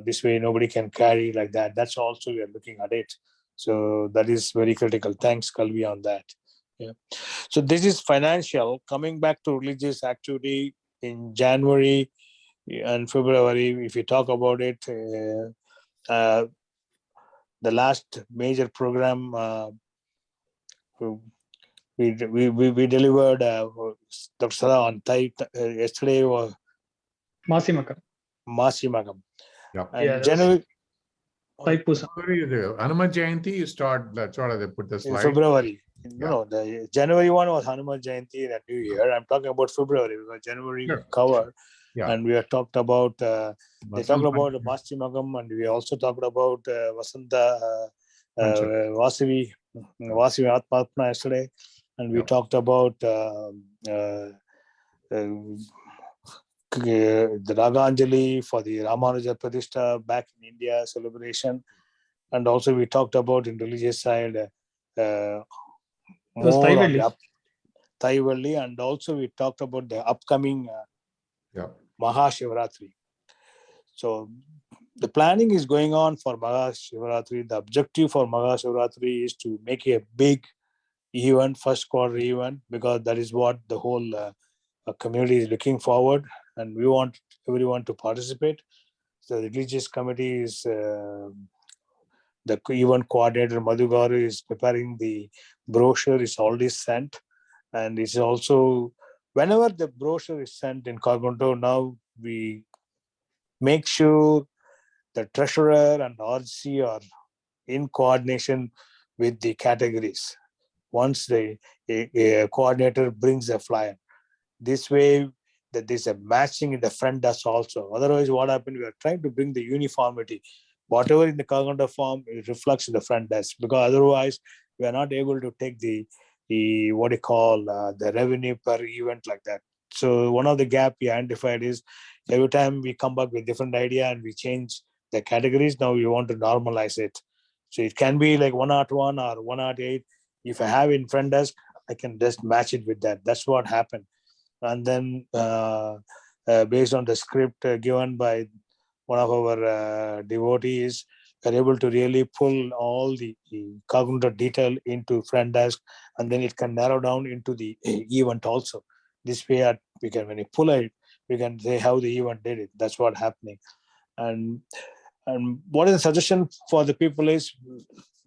This way nobody can carry like that. That's also we are looking at it. So that is very critical. Thanks, Kalvi, on that. Yeah. So this is financial. Coming back to religious activity in January and February, if you talk about it, the last major program we delivered Dr. Sada on yesterday was Masimagam. Yep. And January. Hanuman Jayanti, you start, that's what they put the slide. February. No, the January one was Hanuman Jayanti and New Year. I'm talking about February because January we covered Yeah. And we have talked about, they talked Vasant about Panchami. Basti Magam, and we also talked about Vasanta Panchami. Vasavi Atmapna yesterday. And we Yeah. talked about the Raganjali for the Ramanuja Pradishta back in India celebration. And also we talked about in religious side was more on Thaivalli. the Thaivalli, and also we talked about the upcoming Yeah. Mahashivratri. So the planning is going on for Mahashivratri. The objective for Mahashivratri is to make a big event, first quarter event, because that is what the whole community is looking forward, and we want everyone to participate. So the religious committee is the event coordinator Madhugaru is preparing the brochure. Is already sent, and it's also whenever the brochure is sent in Cognito, now we make sure the treasurer and RC are in coordination with the categories. Once the a coordinator brings a flyer, this way that there's a matching in the front desk also. Otherwise, what happened? We are trying to bring the uniformity. Whatever in the Cognito form, it reflects in the front desk, because otherwise we are not able to take the what you call the revenue per event like that. So one of the gap we identified is every time we come back with different idea and we change the categories. Now we want to normalize it. So it can be like 101 or 108. If I have in front desk, I can just match it with that. That's what happened. And then based on the script given by one of our devotees, we're able to really pull all the cognitive detail into front desk, and then it can narrow down into the event also. This way, we can, when you pull it, we can say how the event did it. That's what happening. And what is the suggestion for the people is,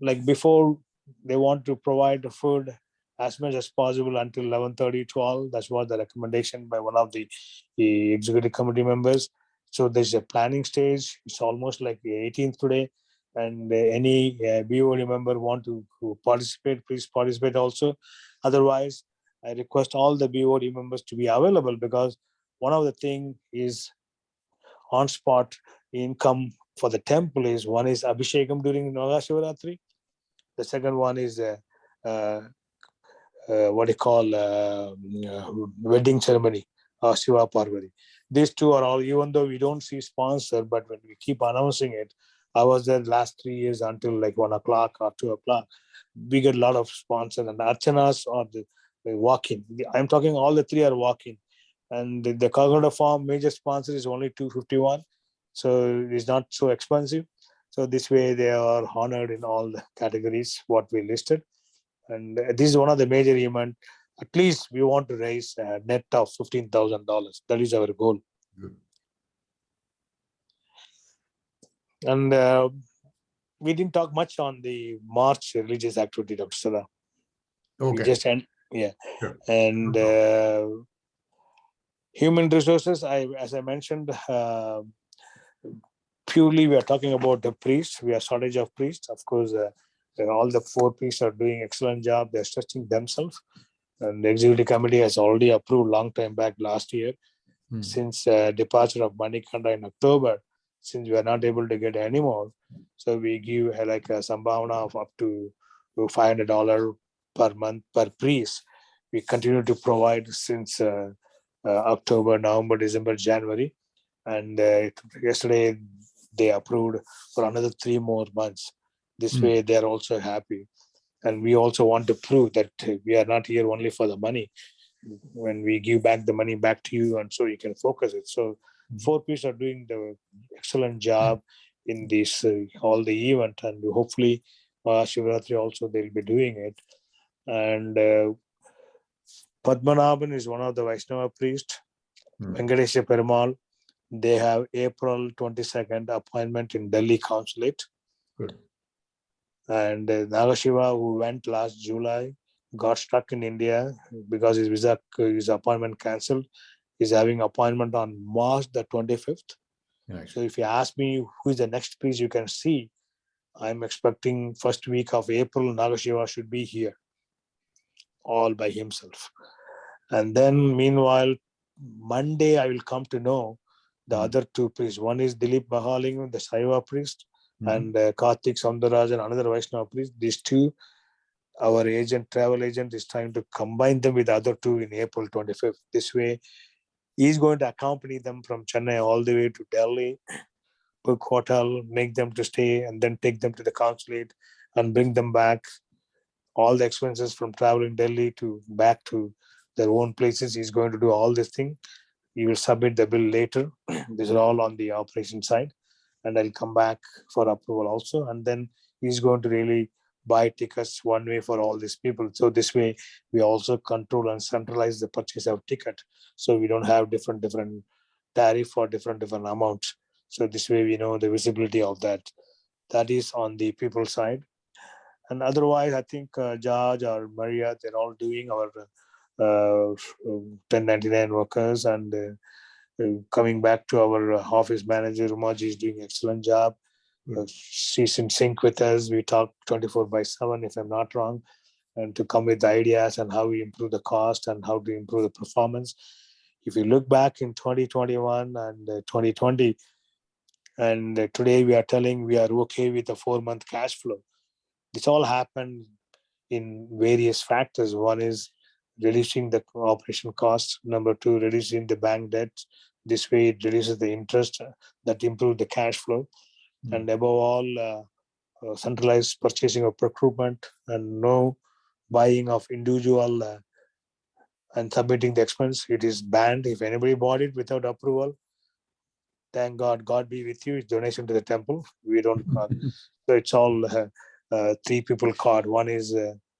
like, before they want to provide the food as much as possible until 11:30, 12. That's what the recommendation by one of the executive committee members. So there's a planning stage. It's almost like the 18th today. And any BOD member want to participate, please participate also. Otherwise, I request all the BOD members to be available, because one of the thing is on spot income for the temple is, one is Abhishekam during Mahashivratri. The second one is what you call wedding ceremony, Shiva Parvati. These two are all, even though we don't see sponsor, but when we keep announcing it, I was there last 3 years until like 1 o'clock or 2 o'clock. We get a lot of sponsors, and Archanas or the walk-in. I'm talking all the three are walk-in. And the Cognito form major sponsor is only 251. So it's not so expensive. So this way they are honored in all the categories what we listed. And this is one of the major event. At least we want to raise a net of $15,000. That is our goal. Good. And we didn't talk much on the March religious activity, Dr. Sada. Okay. We just yeah. Sure. And human resources, as I mentioned, purely we are talking about the priests. We are shortage of priests. Of course, all the 4 priests are doing excellent job. They're stretching themselves. And the executive committee has already approved long time back last year. Since departure of Manikanda in October, since we are not able to get any more, so we give like a sambhavana of up to $500 per month per priest. We continue to provide since October, November, December, January, and yesterday they approved for another 3 more months. This way they are also happy, and we also want to prove that we are not here only for the money. When we give back the money back to you, and so you can focus it. So 4 priests are doing the excellent job in this all the event, and hopefully Shivratri also they'll be doing it. And Padmanabhan is one of the Vaishnava priests. Venkatesha Perumal, they have April 22nd appointment in Delhi consulate. Good. And Nagashiva, who went last July, got stuck in India because his appointment cancelled. He's having appointment on March the 25th. Nice. So if you ask me who is the next priest you can see, I'm expecting first week of April, Nagashiva should be here all by himself. And then meanwhile, Monday I will come to know the other two priests. One is Dilip Mahalingam, the Saiva priest, and Karthik Soundarajan, another Vaishnava priest. These two, our travel agent is trying to combine them with the other two in April 25th. This way, he's going to accompany them from Chennai all the way to Delhi, book hotel, make them to stay, and then take them to the consulate and bring them back. All the expenses from traveling Delhi to back to their own places. He's going to do all this thing. He will submit the bill later. These are all on the operation side. And I'll come back for approval also. And then he's going to really buy tickets one way for all these people. So this way, we also control and centralize the purchase of ticket. So we don't have different tariff for different amounts. So this way, we know the visibility of that. That is on the people side. And otherwise, I think George or Maria, they're all doing our 1099 workers, and coming back to our office manager, Umaji is doing an excellent job. She's in sync with us. We talk 24/7, if I'm not wrong, and to come with ideas and how we improve the cost and how to improve the performance. If you look back in 2021 and 2020, and today we are telling we are okay with the 4-month cash flow. This all happened in various factors. One is reducing the operation costs. Number two, reducing the bank debt. This way it reduces the interest that improves the cash flow. And above all, centralized purchasing of procurement and no buying of individual and submitting the expense. It is banned. If anybody bought it without approval, thank God, God be with you. It's donation to the temple. We don't. So it's all 3 people card. One is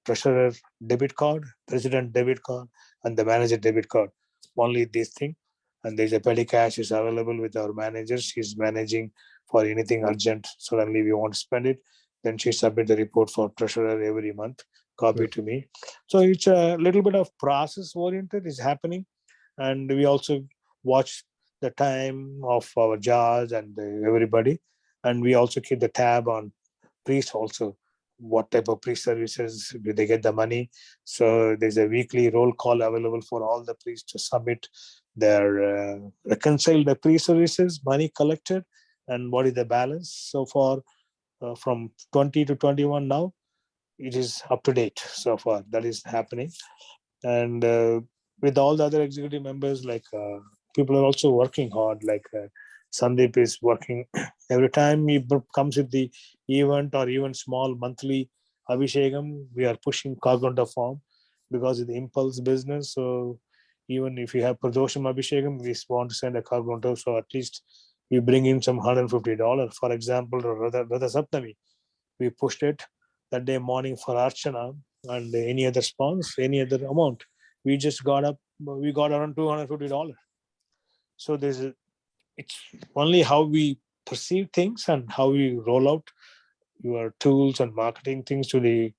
treasurer debit card, president debit card, and the manager debit card. Only this thing. And there's a petty cash is available with our manager. She's managing for anything urgent. Suddenly we want to spend it. Then she submit the report for treasurer every month, copy to me. So it's a little bit of process oriented is happening. And we also watch the time of our judge and everybody. And we also keep the tab on priests also. What type of priest services do they get the money? So there's a weekly roll call available for all the priests to submit their reconcile the priest services, money collected, and what is the balance. So far, from 20 to 21 now, it is up to date so far. That is happening. And with all the other executive members, like people are also working hard. Like Sandeep is working every time he comes with the event or even small monthly Abhishekam, we are pushing Kagonda form because of the impulse business. So even if you have Pradosham Abhishekam, we want to send a Kagonda. So at least we bring in some $150. For example, Radha Saptami, we pushed it that day morning for Archana, and any other sponsor, any other amount. We got around $250. So it's only how we perceive things and how we roll out your tools and marketing things to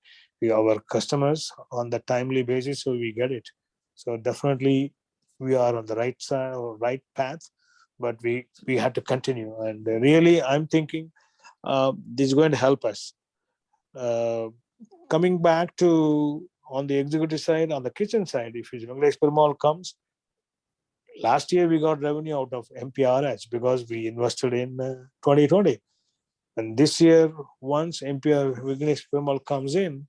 our customers on the timely basis, so we get it. So definitely we are on the right side or right path, but we had to continue. And really, I'm thinking this is going to help us. Coming back to on the executive side, on the kitchen side, if Venkatesh Perumal comes, last year we got revenue out of MPRH because we invested in 2020. And this year, once Venkatesh Perumal comes in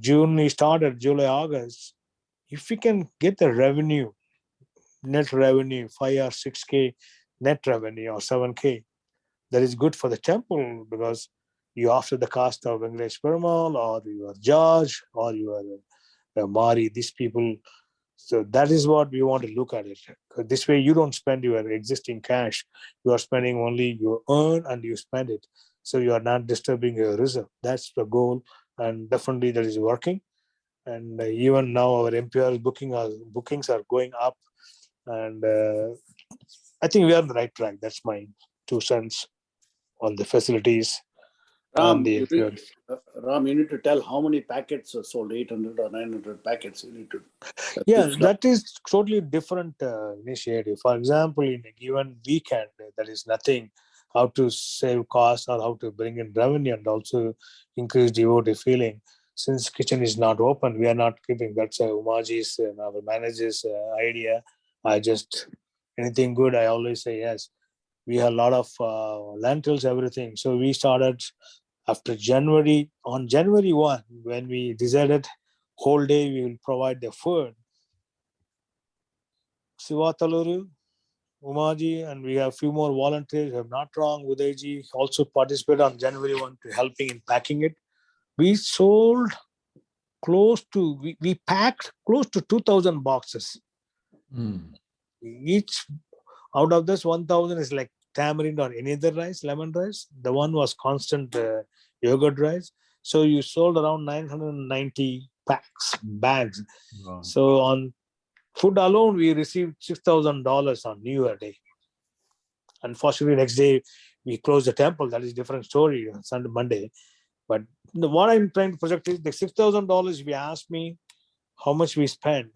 June he started, July, August, if we can get the revenue, net revenue, 5 or 6K net revenue or 7K, that is good for the temple because you after the cost of Venkatesh Perumal or your Judge or your Mari, these people. So that is what we want to look at it. This way you don't spend your existing cash. You are spending only you earn and you spend it. So you are not disturbing your reserve. That's the goal. And definitely that is working. And even now our MPR bookings are going up. And I think we are on the right track. That's my 2 cents on the facilities. Ram, you need to tell how many packets are sold, 800 or 900 packets. You need to. Yeah, that is totally different initiative. For example, in a given weekend, there is nothing how to save costs or how to bring in revenue and also increase devotee feeling. since kitchen is not open, we are not keeping. That's Umaji's and our manager's idea. I just, anything good, I always say yes. We have a lot of lentils, everything. So we started after January, on January 1, when we decided whole day we will provide the food. Sivataluru, Umaji, and we have few more volunteers, if I'm not wrong, Udayji also participated on January 1 to helping in packing it. We sold we packed close to 2,000 boxes. Each out of this 1,000 is like tamarind or any other rice, lemon rice. The one was constant yogurt rice. So you sold around 990 bags. Wow. So on food alone, we received $6,000 on New Year Day. Unfortunately, next day we closed the temple. That is a different story on Sunday, Monday. But what I'm trying to project is the $6,000. If you ask me how much we spend,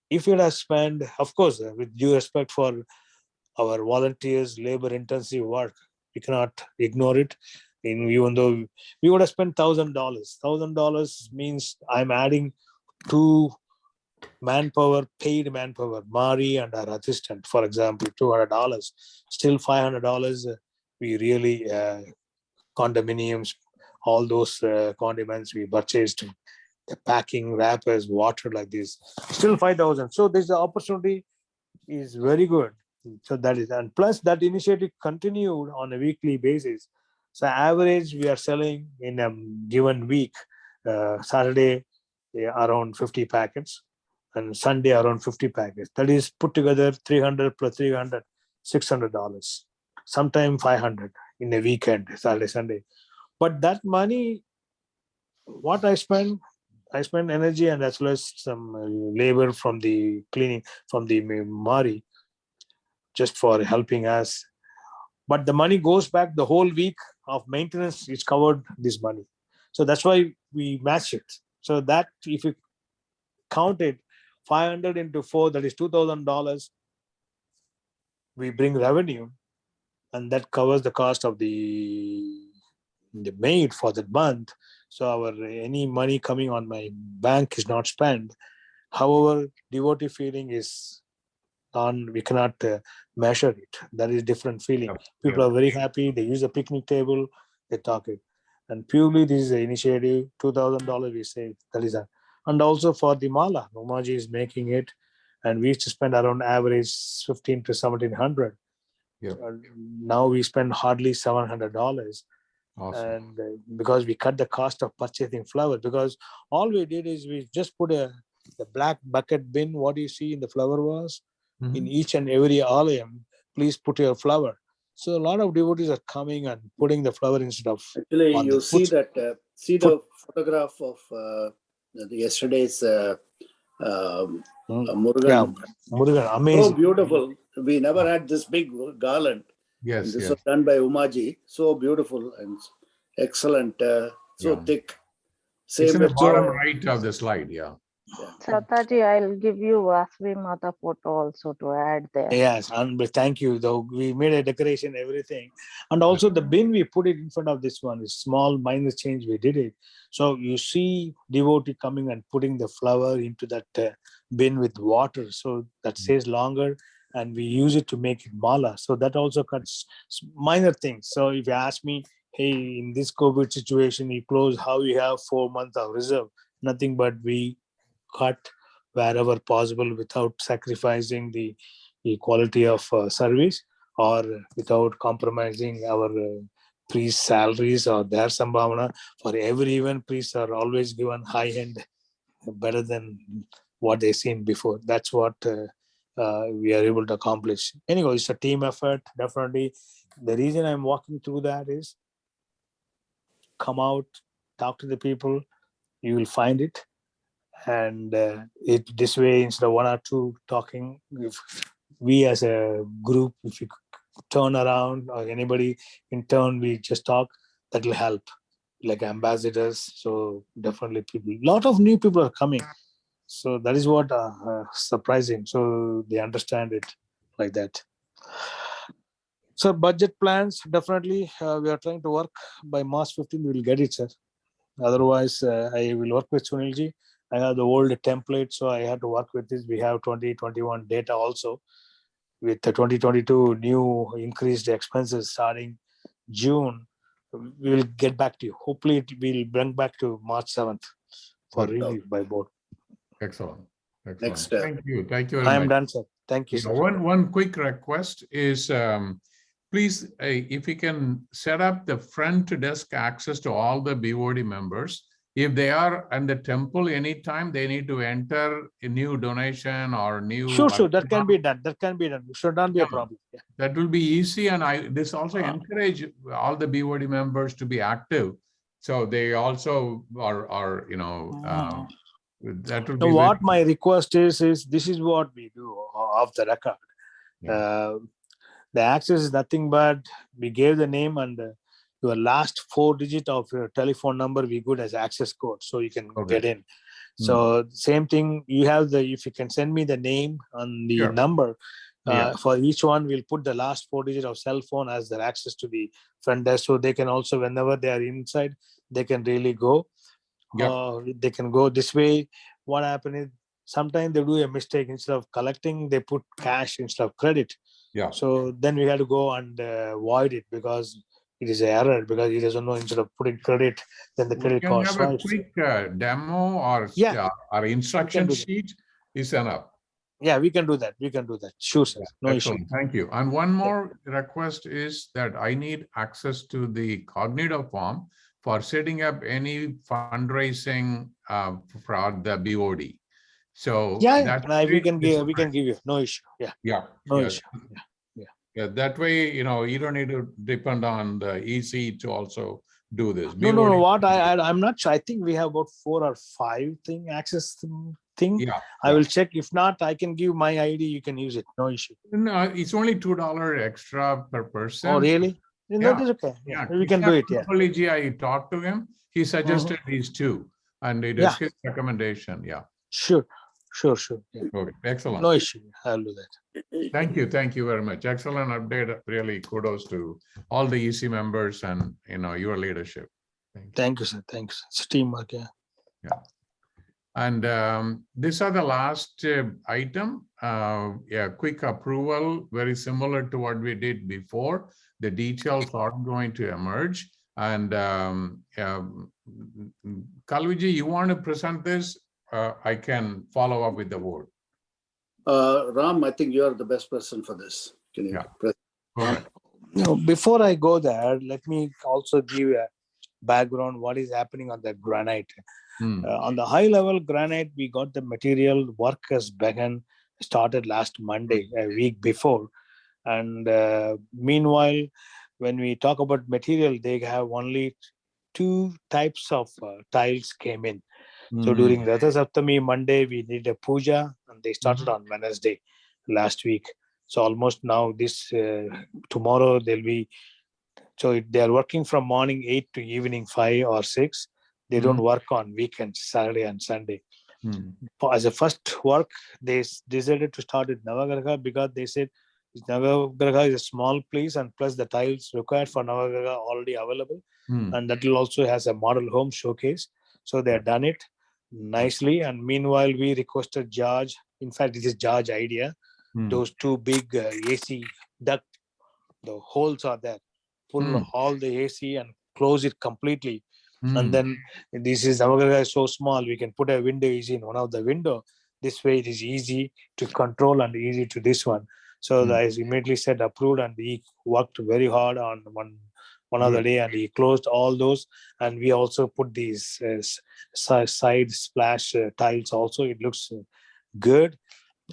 if you have spent, of course, with due respect for our volunteers, labor-intensive work, we cannot ignore it. Even though we would have spent $1,000, $1,000 means I'm adding 2 manpower, paid manpower, Mari and our assistant, for example, $200. Still $500. We really condominiums, all those condiments we purchased, the packing, wrappers, water like this, still 5,000. So this opportunity is very good. So that is, and plus that initiative continued on a weekly basis. So average we are selling in a given week, Saturday around 50 packets and Sunday around 50 packets. That is put together 300 plus 300, $600. Sometimes 500 in a weekend, Saturday, Sunday. But that money, what I spend energy and as well as some labor from the cleaning, from the Mari, just for helping us. But the money goes back, the whole week of maintenance is covered this money. So that's why we match it. So that if you count it, 500 into 4, that is $2,000. We bring revenue and that covers the cost of the maid for that month. So our any money coming on my bank is not spent. However, devotee feeling is on, we cannot measure it. That is different feeling. Yep, People yep. are very happy. They use a picnic table, they talk it. And purely this is an initiative, $2,000 we say, that is that. And also for the mala, Umaji is making it. And we used to spend around average 15 to 1,700. Yep. Now we spend hardly $700. Awesome. And because we cut the cost of purchasing flowers, because all we did is we just put the black bucket bin, what you see in the flower vase, in each and every alayam, please put your flower. So a lot of devotees are coming and putting the flower instead of. Actually, you see that, the photograph of yesterday's Murugan. Yeah, Murugan, So amazing. beautiful. We never had this big garland. Yes, And this yes. was done by Umaji. So beautiful and excellent. So Yeah. thick. It's Same in the with bottom right of the slide. Yeah. Sataji, I'll give you Vasvi Mata photo also to add there. Yes, and thank you. Though we made a decoration, everything, and also the bin we put it in front of this one is small minor change we did it. So you see devotee coming and putting the flower into that bin with water, so that stays longer, and we use it to make it mala. So that also cuts minor things. So if you ask me, hey, in this COVID situation, you close, how you have 4 months of reserve? Nothing but we cut wherever possible without sacrificing the quality of service or without compromising our priest salaries or their sambhavana. For every event, priests are always given high end, better than what they've seen before. That's what we are able to accomplish. Anyway, it's a team effort, definitely. The reason I'm walking through that is come out, talk to the people, you will find it. And it this way, instead of 1 or 2 talking, if we as a group, if you turn around or anybody in turn, we just talk, that will help, like ambassadors. So definitely people, lot of new people are coming. So that is what surprising. So they understand it like that. So budget plans, definitely we are trying to work by March 15th, we will get it, sir. Otherwise, I will work with Sunilji. I have the old template, so I have to work with this. We have 2021 data also with the 2022 new increased expenses starting June. We will get back to you. Hopefully, it will bring back to March 7th for Good. review by board. Excellent. Excellent. Next, Thank you. Thank you very I much. am done, sir. Thank you, Yeah, sir. one quick request is, please, if you can set up the front desk access to all the BOD members. If they are in the temple anytime, they need to enter a new donation or new. Sure. That can be done. That can be done. It should not be a Yeah. problem. Yeah. That will be easy, and this also encourage all the BOD members to be active. So they also are that will Now, be what very, my request is this is what we do off the record. Yeah. The access is nothing but we gave the name and your last 4 digit of your telephone number we good as access code, so you can Okay. get in. So same thing, you have if you can send me the name and the Sure. number Yeah. for each one, we'll put the last 4 digit of cell phone as their access to the front desk, so they can also, whenever they are inside, they can really go. They can go this way. What happened is sometimes they do a mistake, instead of collecting they put cash instead of credit. Yeah. So then we had to go and void it, because it is an error, because he doesn't know, instead of putting credit, then the We credit can card have a swipes. quick demo or Yeah. our instruction do that. sheet is enough. Yeah, we can do that. Sure, sir. No issue. Excellent. Thank you. And one more request is that I need access to the Cognito form for setting up any fundraising for the BOD. So we can give you no issue. No issue. Yeah, that way, you don't need to depend on the EC to also do this. No. What I'm not sure. I think we have about 4 or 5 access thing. Yeah. I will check. If not, I can give my ID. You can use it. No issue. No, it's only $2 extra per person. Oh, really? Yeah. That is okay. Yeah, We can do it. Yeah. I talked to him. He suggested these 2, and it is his recommendation. Yeah. Sure. Yeah. Okay. Excellent. No issue. I'll do that. Thank you very much. Excellent update. Really kudos to all the EC members and your leadership. Thank you, sir. Thanks. It's teamwork. Yeah. And these are the last item. Quick approval, very similar to what we did before. The details are going to emerge. And Kalviji, you want to present this? I can follow up with the board. Ram, I think you are the best person for this. Can you press? All right. Before I go there, let me also give a background what is happening on the granite. On the high level granite, we got the material, work has started last Monday, a week before. And meanwhile, when we talk about material, they have only 2 types of tiles came in. So during Ratha Saptami Monday, we did a puja, and they started on Wednesday last week. So almost now tomorrow they'll be, so they are working from morning 8 to evening 5 or 6. They don't work on weekends, Saturday and Sunday. As a first work, they decided to start with Navagraha, because they said Navagraha is a small place, and plus the tiles required for Navagraha already available. And that will also has a model home showcase. So they have done it nicely. And meanwhile, we requested George. In fact, this is George's idea. Those 2 big AC duct, the holes are there. Pull all the AC and close it completely. And then this is Navagraha is so small, we can put a window easy in one of the window. This way it is easy to control and easy to this one. So I immediately said approved, and he worked very hard on one other day, and he closed all those. And we also put these side splash tiles also. It looks good.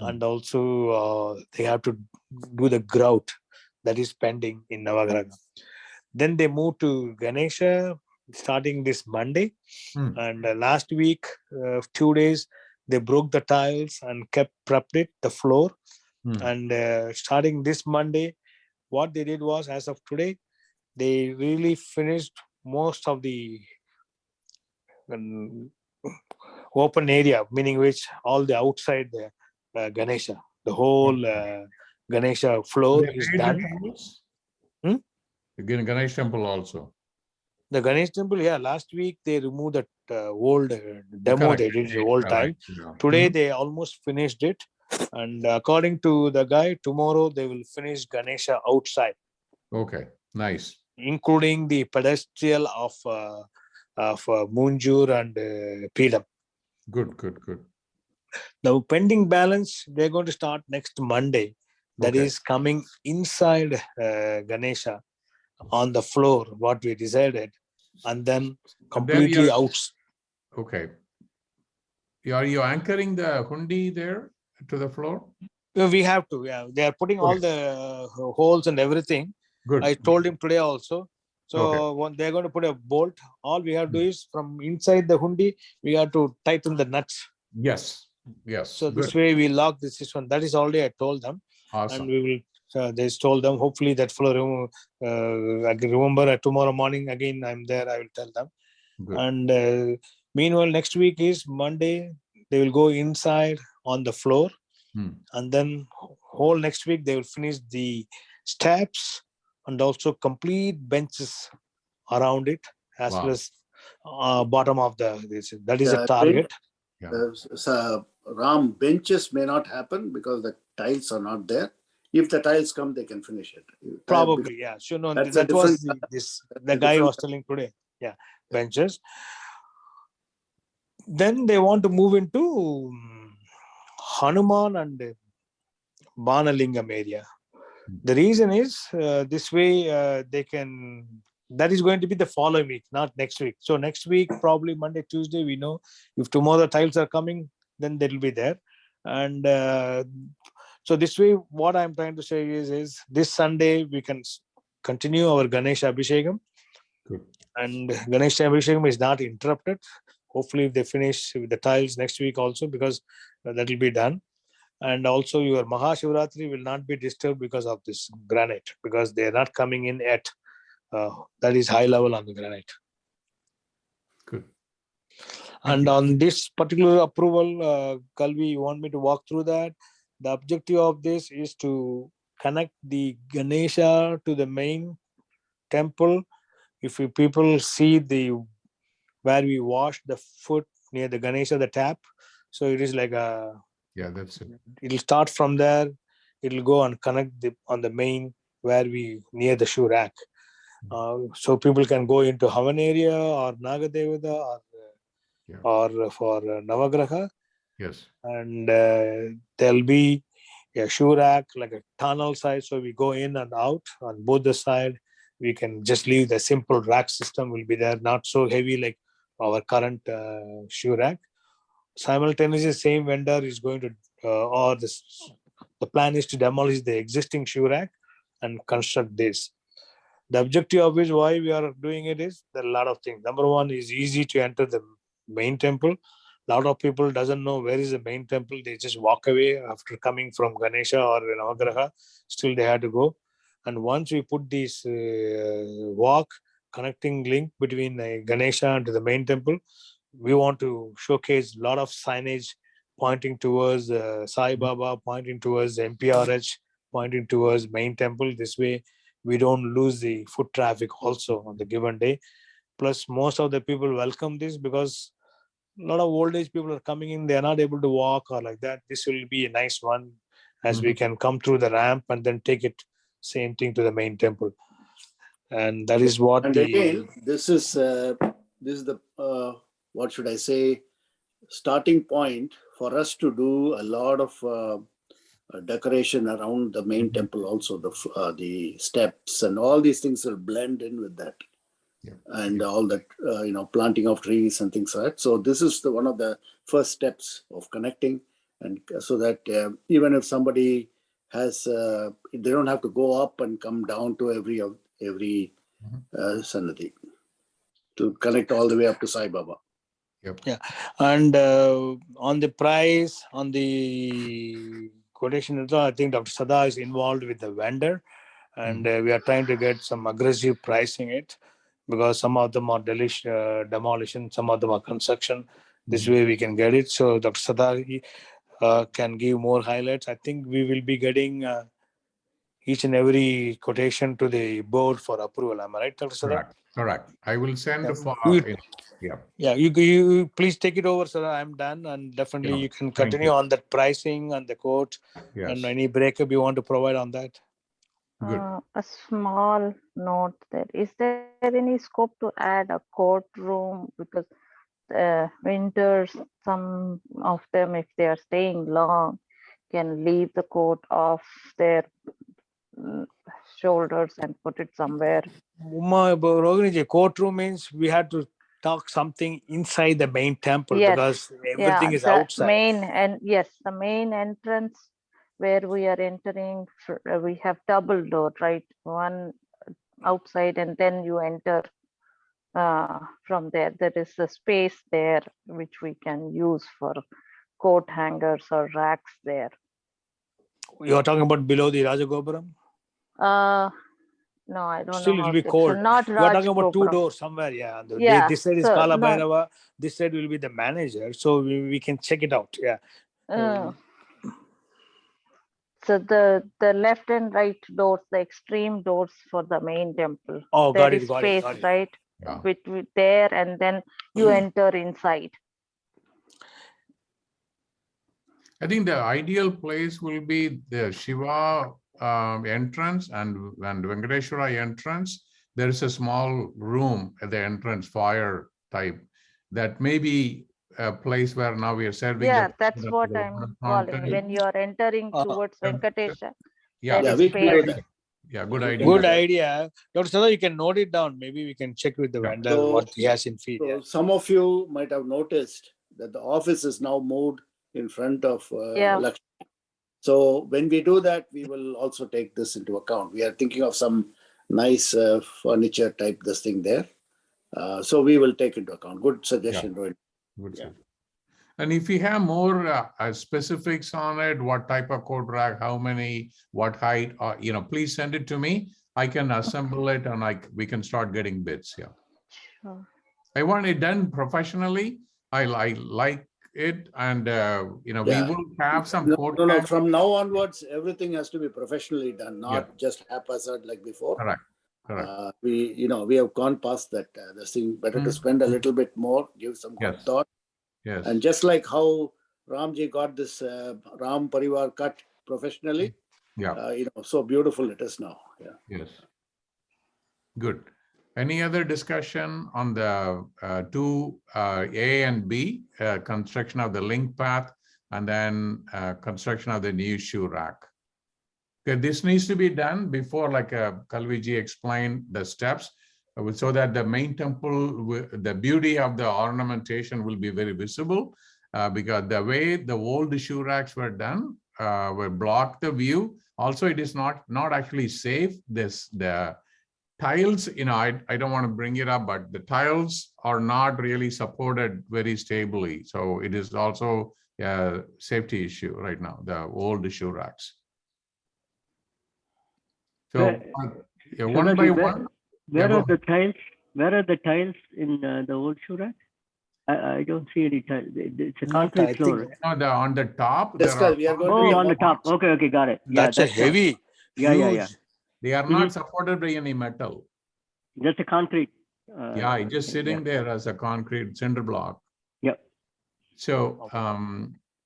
And also they have to do the grout that is pending in Navagraha. Then they moved to Ganesha starting this Monday. And last week, 2 days, they broke the tiles and prepped it, the floor. And starting this Monday, what they did was, as of today, they really finished most of the open area, meaning which all the outside Ganesha, the whole Ganesha floor is done. Ganesh temple also. The Ganesh temple, yeah, last week they removed that old demo, Correct. they did the old tile. Correct, yeah. Today they almost finished it. And according to the guy, tomorrow they will finish Ganesha outside, Okay, nice. including the pedestal of Munjur and Peedam. Good, good, good. The pending balance, they're going to start next Monday. That Okay. is coming inside Ganesha on the floor, what we decided, and then And then completely we are- out. Okay. Are you anchoring the hundi there to the floor? We have to, yeah. They are putting all the holes and everything. Good. I told him today also. So Okay. when they're going to put a bolt, all we have to do is from inside the hundi, we have to tighten the nuts. Yes, yes. So Good. this way we lock this system. That is already I told them. Awesome. And we will, they told them, hopefully that floor, I can remember tomorrow morning, again, I'm there, I will tell them. Good. And meanwhile, next week is Monday, they will go inside on the floor. And then whole next week, they will finish the steps and also complete benches around it, as Wow. well as bottom of this. That is a Yeah, target. So, Ram, benches may not happen because the tiles are not there. If the tiles come, they can finish it. Probably, yeah. Sure, no, That's a that was different- the guy was telling today. Yeah, benches. Then they want to move into Hanuman and Banalingam area. The reason is this way they can, that is going to be the following week, not next week. So next week, probably Monday, Tuesday, we know if tomorrow tiles are coming, then they will be there. And so this way, what I'm trying to say is this Sunday, we can continue our Ganesha Abhishekam. Good. And Ganesha Abhishekam is not interrupted. Hopefully, if they finish with the tiles next week also, because that will be done. And also your Mahashivratri will not be disturbed because of this granite, because they are not coming in at that is high level on the granite. Good. And on this particular approval, Kalvi, you want me to walk through that? The objective of this is to connect the Ganesha to the main temple. If you people see where we wash the foot near the Ganesha, the tap, so it is like Yeah, that's it. it'll start from there. It'll go and connect on the main where we near the shoe rack. So people can go into Havan area or Nagadevada or for Navagraha. Yes. And there'll be a shoe rack, like a tunnel side. So we go in and out on both the side. We can just leave the simple rack system will be there, not so heavy like our current shoe rack. Simultaneously, same vendor is going to, the plan is to demolish the existing shoe rack and construct this. The objective of which why we are doing it is there are a lot of things. Number one is easy to enter the main temple. A lot of people doesn't know where is the main temple. They just walk away after coming from Ganesha or Navagraha. Still they had to go. And once we put this walk connecting link between Ganesha and the main temple, we want to showcase a lot of signage pointing towards Sai Baba, pointing towards MPRH, pointing towards main temple. This way, we don't lose the foot traffic also on the given day. Plus, most of the people welcome this because a lot of old age people are coming in. They are not able to walk or like that. This will be a nice one as we can come through the ramp and then take it same thing to the main temple. And that is what again, this is the what should I say, starting point for us to do a lot of decoration around the main temple. Also, the steps and all these things will blend in with that, and all that planting of trees and things like that. So this is one of the first steps of connecting, and so that even if somebody has, they don't have to go up and come down to every Sannadhi to connect all the way up to Sai Baba. Yeah, and on the price, on the quotation, I think Dr. Sada is involved with the vendor, and we are trying to get some aggressive pricing it because some of them are demolition, some of them are construction. This way we can get it. So Dr. Sada can give more highlights. I think we will be getting each and every quotation to the board for approval. Am I right, Dr. Sada? Correct. Correct. I will send Yeah. for, You- yeah. Yeah, you please take it over, sir. I'm done, and definitely Yeah, you can thank continue you. on that pricing and the quote Yes, and any breakup you want to provide on that. good. A small note there. Is there any scope to add a courtroom? Because winters, some of them, if they are staying long, can leave the coat off their shoulders and put it somewhere. Rohiniji, courtroom means we had to talk something inside the main temple Yes, because everything is the outside. main and yes, the main entrance where we are entering, we have double door, right? One outside and then you enter from there. There is a space there which we can use for coat hangers or racks there. You're talking about below the Rajagopuram? No, I don't Still know. it'll How be to- cold. Not You are talking about two Rajgopuram. doors somewhere, yeah. Yeah, This side is so Kala no. Bhairava, this side will be the manager, so we can check it out. Yeah. So the left and right doors, the extreme doors for the main temple. Oh, There got is it, got space, it. right? Yeah. Between there and then you enter inside. I think the ideal place will be the Shiva entrance and Venkateshwara entrance. There is a small room at the entrance, foyer type, that may be a place where now we are serving. Yeah, the that's the what water I'm fountain. calling. When you are entering towards Venkatesha, Yeah, there Yeah, is we can do space. that. yeah, good We can idea. do Good that. idea. Dr. Sada, you can note it down. Maybe we can check with the Yeah. vendor So- what he has in feed. So Yeah. some of you might have noticed that the office is now moved in front of Yeah. Lakshmi. So when we do that, we will also take this into account. We are thinking of some nice furniture type this thing there. So we will take into account. Good suggestion, Rohit. Good Yeah. sir. And if you have more specifics on it, what type of coat rack, how many, what height, please send it to me. I can assemble it and we can start getting bids. Yeah. Sure. I want it done professionally. I like it, and we Yeah. will have some No, coat. no. From now onwards, everything has to be professionally done, not Yeah. just haphazard like before. Correct. Correct. We have gone past that. This thing better to spend a little bit more, give some good Yes. thought. Yes. And just like how Ramji got this Ram Parivar cut professionally, Yeah. so beautiful it is now. Yeah. Yes. Good. Any other discussion on the two A and B, construction of the link path, and then construction of the new shoe rack? Okay, this needs to be done before, like Kalviji explained the steps, so that the main temple, the beauty of the ornamentation will be very visible, because the way the old shoe racks were done will block the view. Also, it is not actually safe. The tiles, I don't want to bring it up, but the tiles are not really supported very stably. So it is also a safety issue right now, the old shoe racks. So one by one. Where are the tiles? Where are the tiles in the old shoe rack? I don't see any tiles. It's a concrete floor. On the top. Discuss, we are going to on the top. Okay, got it. Yeah, That's a heavy, yeah. They are not supported by any metal. Just a concrete. Yeah, just sitting there as a concrete cinder block. Yep. So,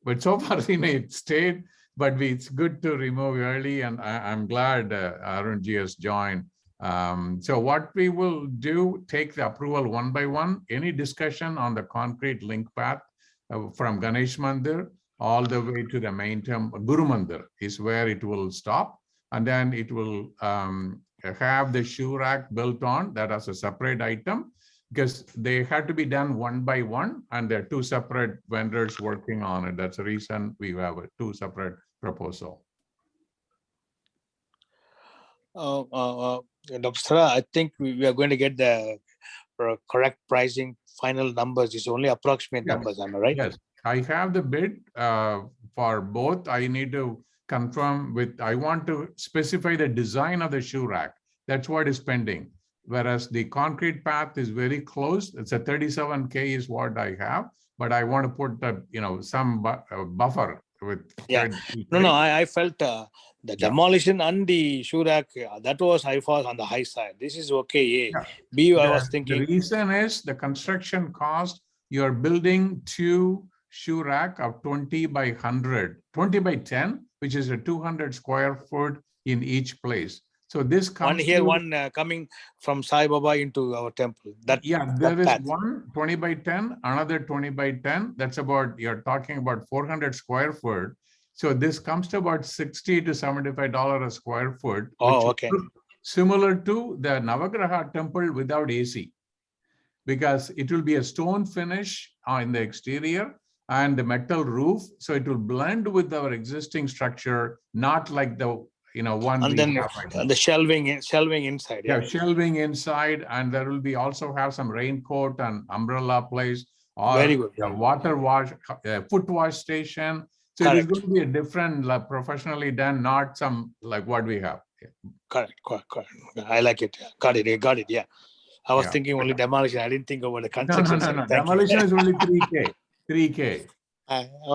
but so far, it stayed, but it's good to remove early, and I'm glad Arunji has joined. So what we will do, take the approval one by one. Any discussion on the concrete link path from Ganesh Mandir all the way to the main temple, Guru Mandir is where it will stop. And then it will have the shoe rack built on that as a separate item, because they had to be done one by one, and there are two separate vendors working on it. That's the reason we have a two separate proposal. Dr. Sara, I think we are going to get the correct pricing final numbers. It's only approximate numbers, am I right? Yes, I have the bid for both. I need to confirm I want to specify the design of the shoe rack. That's what is pending. Whereas the concrete path is very close. It's a 37K is what I have, but I want to put some buffer with. Yeah. third No, grade. I felt the demolition and the shoe rack, that was I was on the high side. This is okay. A. Yeah. B, I The- was thinking. The reason is the construction cost, you're building 2 shoe rack of 20 by 100, 20 by 10, which is a 200 square foot in each place. So this comes One here, to, one coming from Sai Baba into our temple. That yeah, that there is path. one 20 by 10, another 20 by 10. That's about, you're talking about 400 square foot. So this comes to about $60 to $75 a square foot. Oh, which okay. look similar to the Navagraha temple without AC, because it will be a stone finish in the exterior and the metal roof. So it will blend with our existing structure, not like the one And we then have right now. the shelving inside. Yeah, Yeah. shelving inside, and there will be also have some raincoat and umbrella place, or Very good. a water wash, foot wash station. So it is Correct. going to be a different, like, professionally done, not some like what we have. Correct. I like it. Got it. Yeah. I was Yeah. thinking only demolition. I didn't think about the No, construction. side. Thank you. Demolition is only 3K. 3K.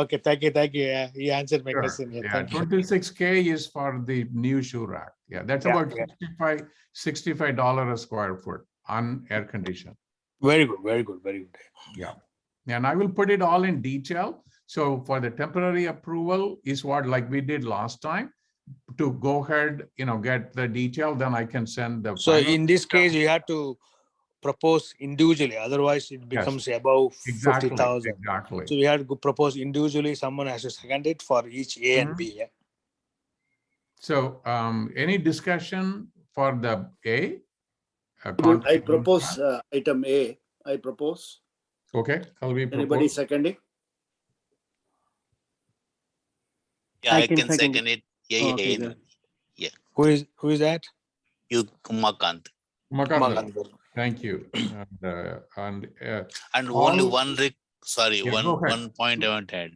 Okay, thank you. Yeah, you answered my Sure. question. Yeah, Yeah, thank you. 26K is for the new shoe rack. Yeah, that's Yeah, about yeah. $65 a square foot on air conditioned. Very good. Yeah. And I will put it all in detail. So for the temporary approval is what, like we did last time, to go ahead, get the detail, then I can send the. So final in this detail. case, you have to propose individually. Otherwise, it becomes above Exactly. 50,000. Exactly. So we have to propose individually. Someone has to second it for each A and B. Yeah. So any discussion for the A? I propose item A. I propose. Okay, Anybody seconding? Yeah, I I can can second second it. Yeah, Oh, okay, yeah. good. Who is that? You, Umakant. Makanda, thank you. And only all- one Yeah, go ahead. one point I want to add.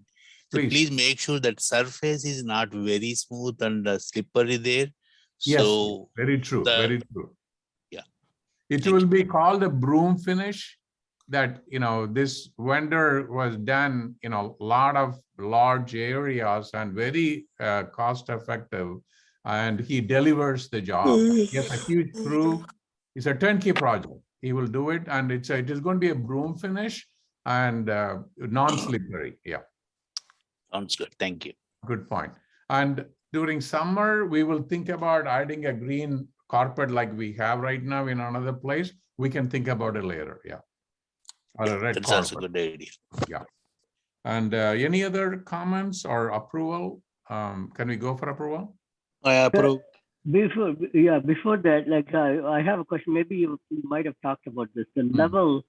So Please. please make sure that surface is not very smooth and slippery there. Yes, So very true, very true. Yeah. It Thank will be called a broom finish. That, this vendor was done, lot of large areas and very cost effective, and he delivers the job. He has a huge crew. It's a turnkey project. He will do it, and it is going to be a broom finish and non-slippery. Yeah. sounds good. Thank you. Good point. And during summer, we will think about adding a green carpet like we have right now in another place. We can think about it later. Yeah. Or a red That's also a carpet. good idea. Yeah. And any other comments or approval? Can we go for approval? I approve. Before that, like I have a question. Maybe you might have talked about this. The level,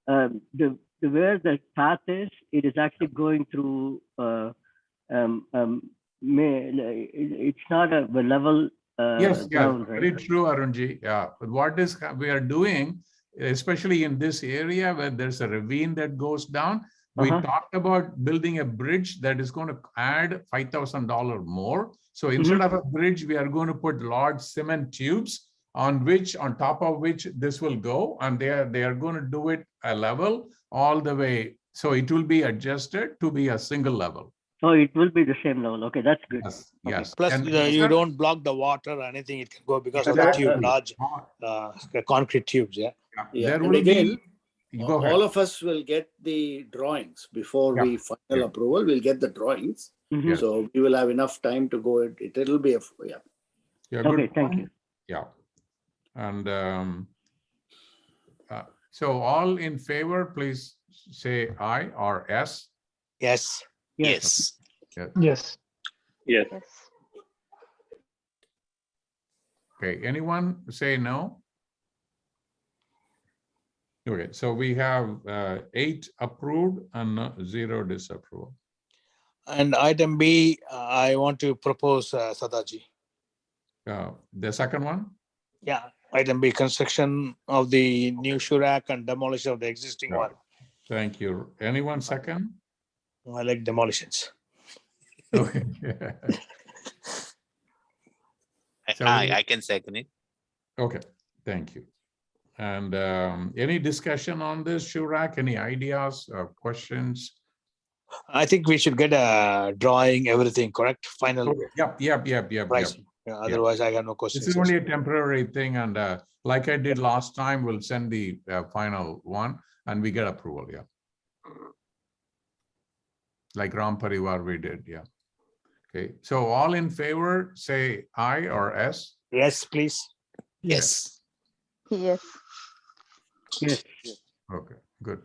the where the path is, it is actually going through. It's not a level. Yes, ground, very right? true, Arunji. Yeah, but what is we are doing, especially in this area where there's a ravine that goes down, we talked about building a bridge that is going to add $5,000 more. So instead of a bridge, we are going to put large cement tubes on top of which this will go, and they are going to do it a level all the way. So it will be adjusted to be a single level. Oh, it will be the same level. Okay, that's good. Yes, Okay. yes. Plus, And you don't block the water or anything. It can go because of the tube, large concrete tubes. Yeah. Yeah. There And will again, be. Go ahead. all of us will get the drawings before we final approval. We'll get the drawings. Yes. So we will have enough time to go. It'll be Yeah, Okay, thank you. Yeah. And so all in favor, please say aye or S. Yes. Yes. Yes. Yes. Yes. Okay, anyone say no? Okay, so we have 8 approved and 0 disapproval. And item B, I want to propose Sadaji. The second one? Yeah. Item B, construction of the new shoe rack and demolition of the existing one. Thank you. Anyone second? I like demolitions. Okay. So I can second it. Okay, thank you. And any discussion on this shoe rack? Any ideas or questions? I think we should get a drawing, everything correct, final Okay. Yep. price. Yeah, otherwise, I got no This questions. is only a temporary thing, and like I did last time, we'll send the final one, and we get approval. Yeah, like Ram Parivar we did. Yeah. Okay. So all in favor, say aye or S. Yes, please. Yes. Yes. Yes. Okay. Good.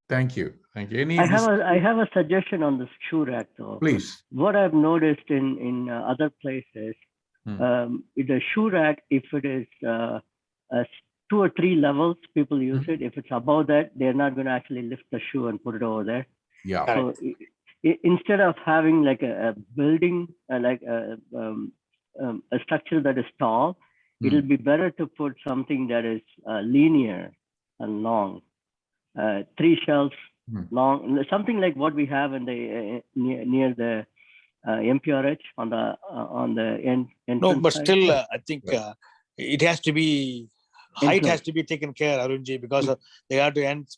Thank you. Thank you. Any? I have a suggestion on this shoe rack though. Please. What I've noticed in other places, the shoe rack, if it is 2 or 3 levels, people use it. If it's above that, they're not going to actually lift the shoe and put it over there. Yeah. So instead of having like a building, like a structure that is tall, it'll be better to put something that is linear and long. 3 shelves long, something like what we have in the near the MPRH on the end. No, but side. still, I think it has to be height has to be taken care, Arunji, because they have to end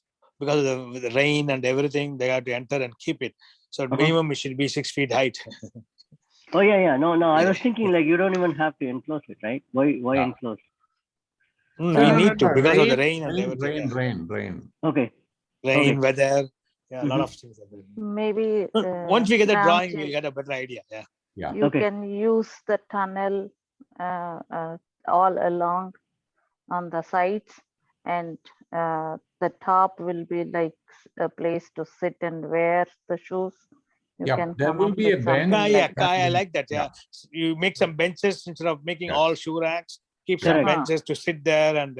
because of the rain and everything. They have to enter and keep it. So minimum it should be 6 feet height. Oh yeah. No. I was thinking like you don't even have to enclose it, right? Why enclose? We need to because of the rain and everything. Rain. Okay. Rain, weather, a lot of things. Maybe Once we get the drawing, Ramji, we'll get a better idea. Yeah. you can use the tunnel all along on the sides, and the top will be like a place to sit and wear the shoes. You can there come will up be a with bench. something I like that. Yeah. You make some benches instead of making all shoe racks. Keep some benches to sit there and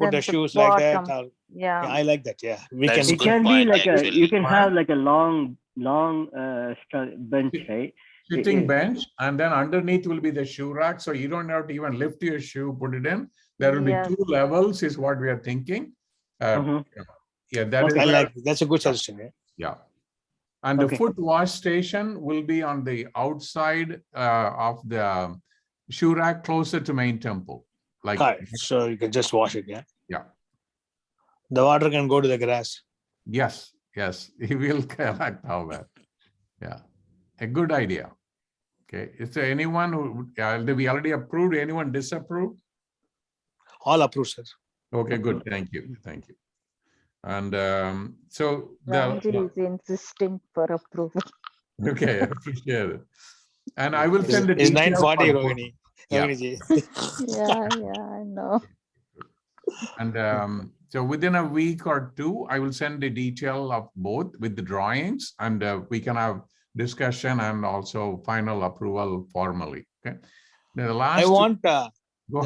put the shoes like that. Yeah, I like that. Yeah, It can be like you can have like a long bench, right? Sitting bench, and then underneath will be the shoe rack, so you don't have to even lift your shoe, put it in. There will be 2 levels, is what we are thinking. Yeah, that is. I like that's a good suggestion. Yeah. And the foot wash station will be on the outside of the shoe rack, closer to main temple. Like so you can just wash it. Yeah. The water can go to the grass. Yes. He will collect all that. Yeah. A good idea. Okay. Is there anyone who we already approved? Anyone disapproved? All approved, sir. Okay, good. Thank you. And so Ramji is insisting for approval. Okay, I appreciate it. And I will send it. It's 9:40, Rohini. Yeah, I know. And so within a week or 2, I will send the detail of both with the drawings, and we can have discussion and also final approval formally. Okay. Now, the last. I want the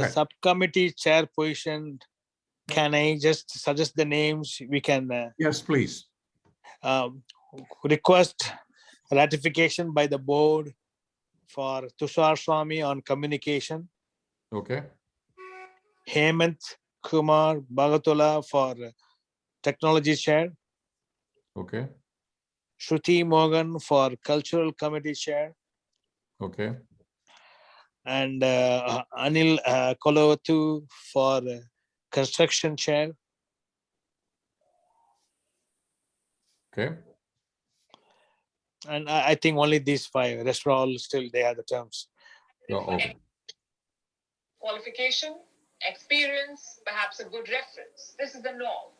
subcommittee chair position. Can I just suggest the names? We can. Yes, please. Request ratification by the board for Tushar Swami on communication. Okay. Hemant Kumar Bhagatula for technology chair. Okay. Shruti Morgan for cultural committee chair. Okay. And Anil Kolovatu for construction chair. Okay. And I think only these 5. Rest are all still they have the terms. Okay. Qualification, experience, perhaps a good reference. This is the norm.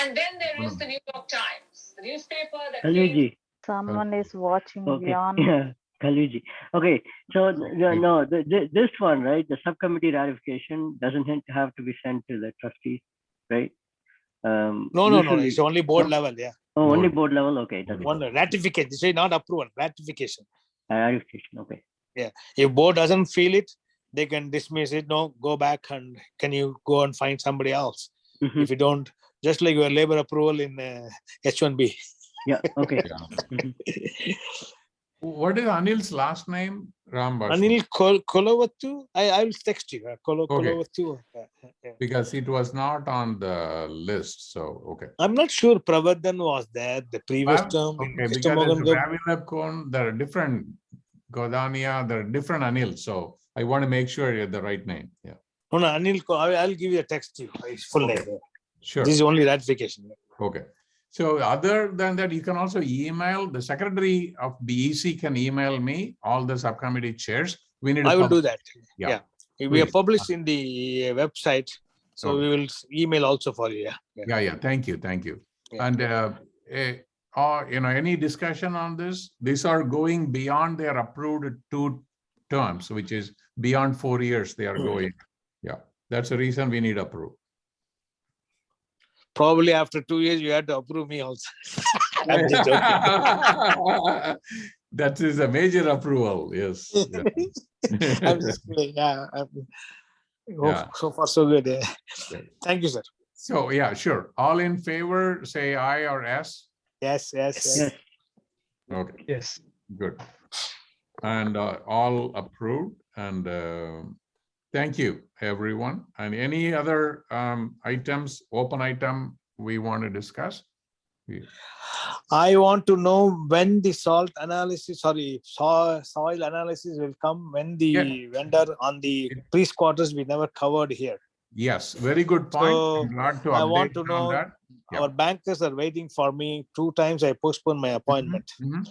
And then there is the New York Times, the newspaper that Kaluji. Someone is watching beyond. Yeah, Kaluji. Okay, so no, this one, right? The subcommittee ratification doesn't have to be sent to the trustees, right? No. It's only board level. Yeah. Oh, only board level. Okay. One ratification. Say not approval. Ratification. Ratification. Okay. Yeah. If board doesn't feel it, they can dismiss it. No, go back and can you go and find somebody else? If you don't, just like your labor approval in H1B. Yeah. Okay. What is Anil's last name? Anil Kolovatu. I will text you. Kolovatu. Because it was not on the list. So, okay. I'm not sure Pravardhan was there the previous term. Okay, because there are different Godania, there are different Anil. So I want to make sure you're the right name. Yeah. No, Anil, I'll give you a text to you. Full name. Sure. This is only ratification. Okay. So other than that, you can also email the secretary of BEC can email me, all the subcommittee chairs. We need to I will do publish- that. Yeah. We are Please. published in the website, so Okay. we will email also for you. Yeah. Thank you. Yeah. And any discussion on this? These are going beyond their approved 2 terms, which is beyond 4 years. They are going. Yeah, that's the reason we need approve. Probably after 2 years, you have to approve me also. I'm just joking. That is a major approval. Yes. I'm just kidding. Yeah. Yeah. So far, so good. Yeah. Okay. Thank you, sir. So yeah, sure. All in favor, say aye or S. Yes. Yes. Okay, Yes. good. And all approved. And thank you, everyone. And any other items, open item we want to discuss? I want to know when the soil analysis will come, when the vendor on the pre-squatters we never covered here. Yes, very good point. So I'm glad to I update want to you on know, that. Yeah. our bankers are waiting for me. 2 times I postponed my appointment. Mhm.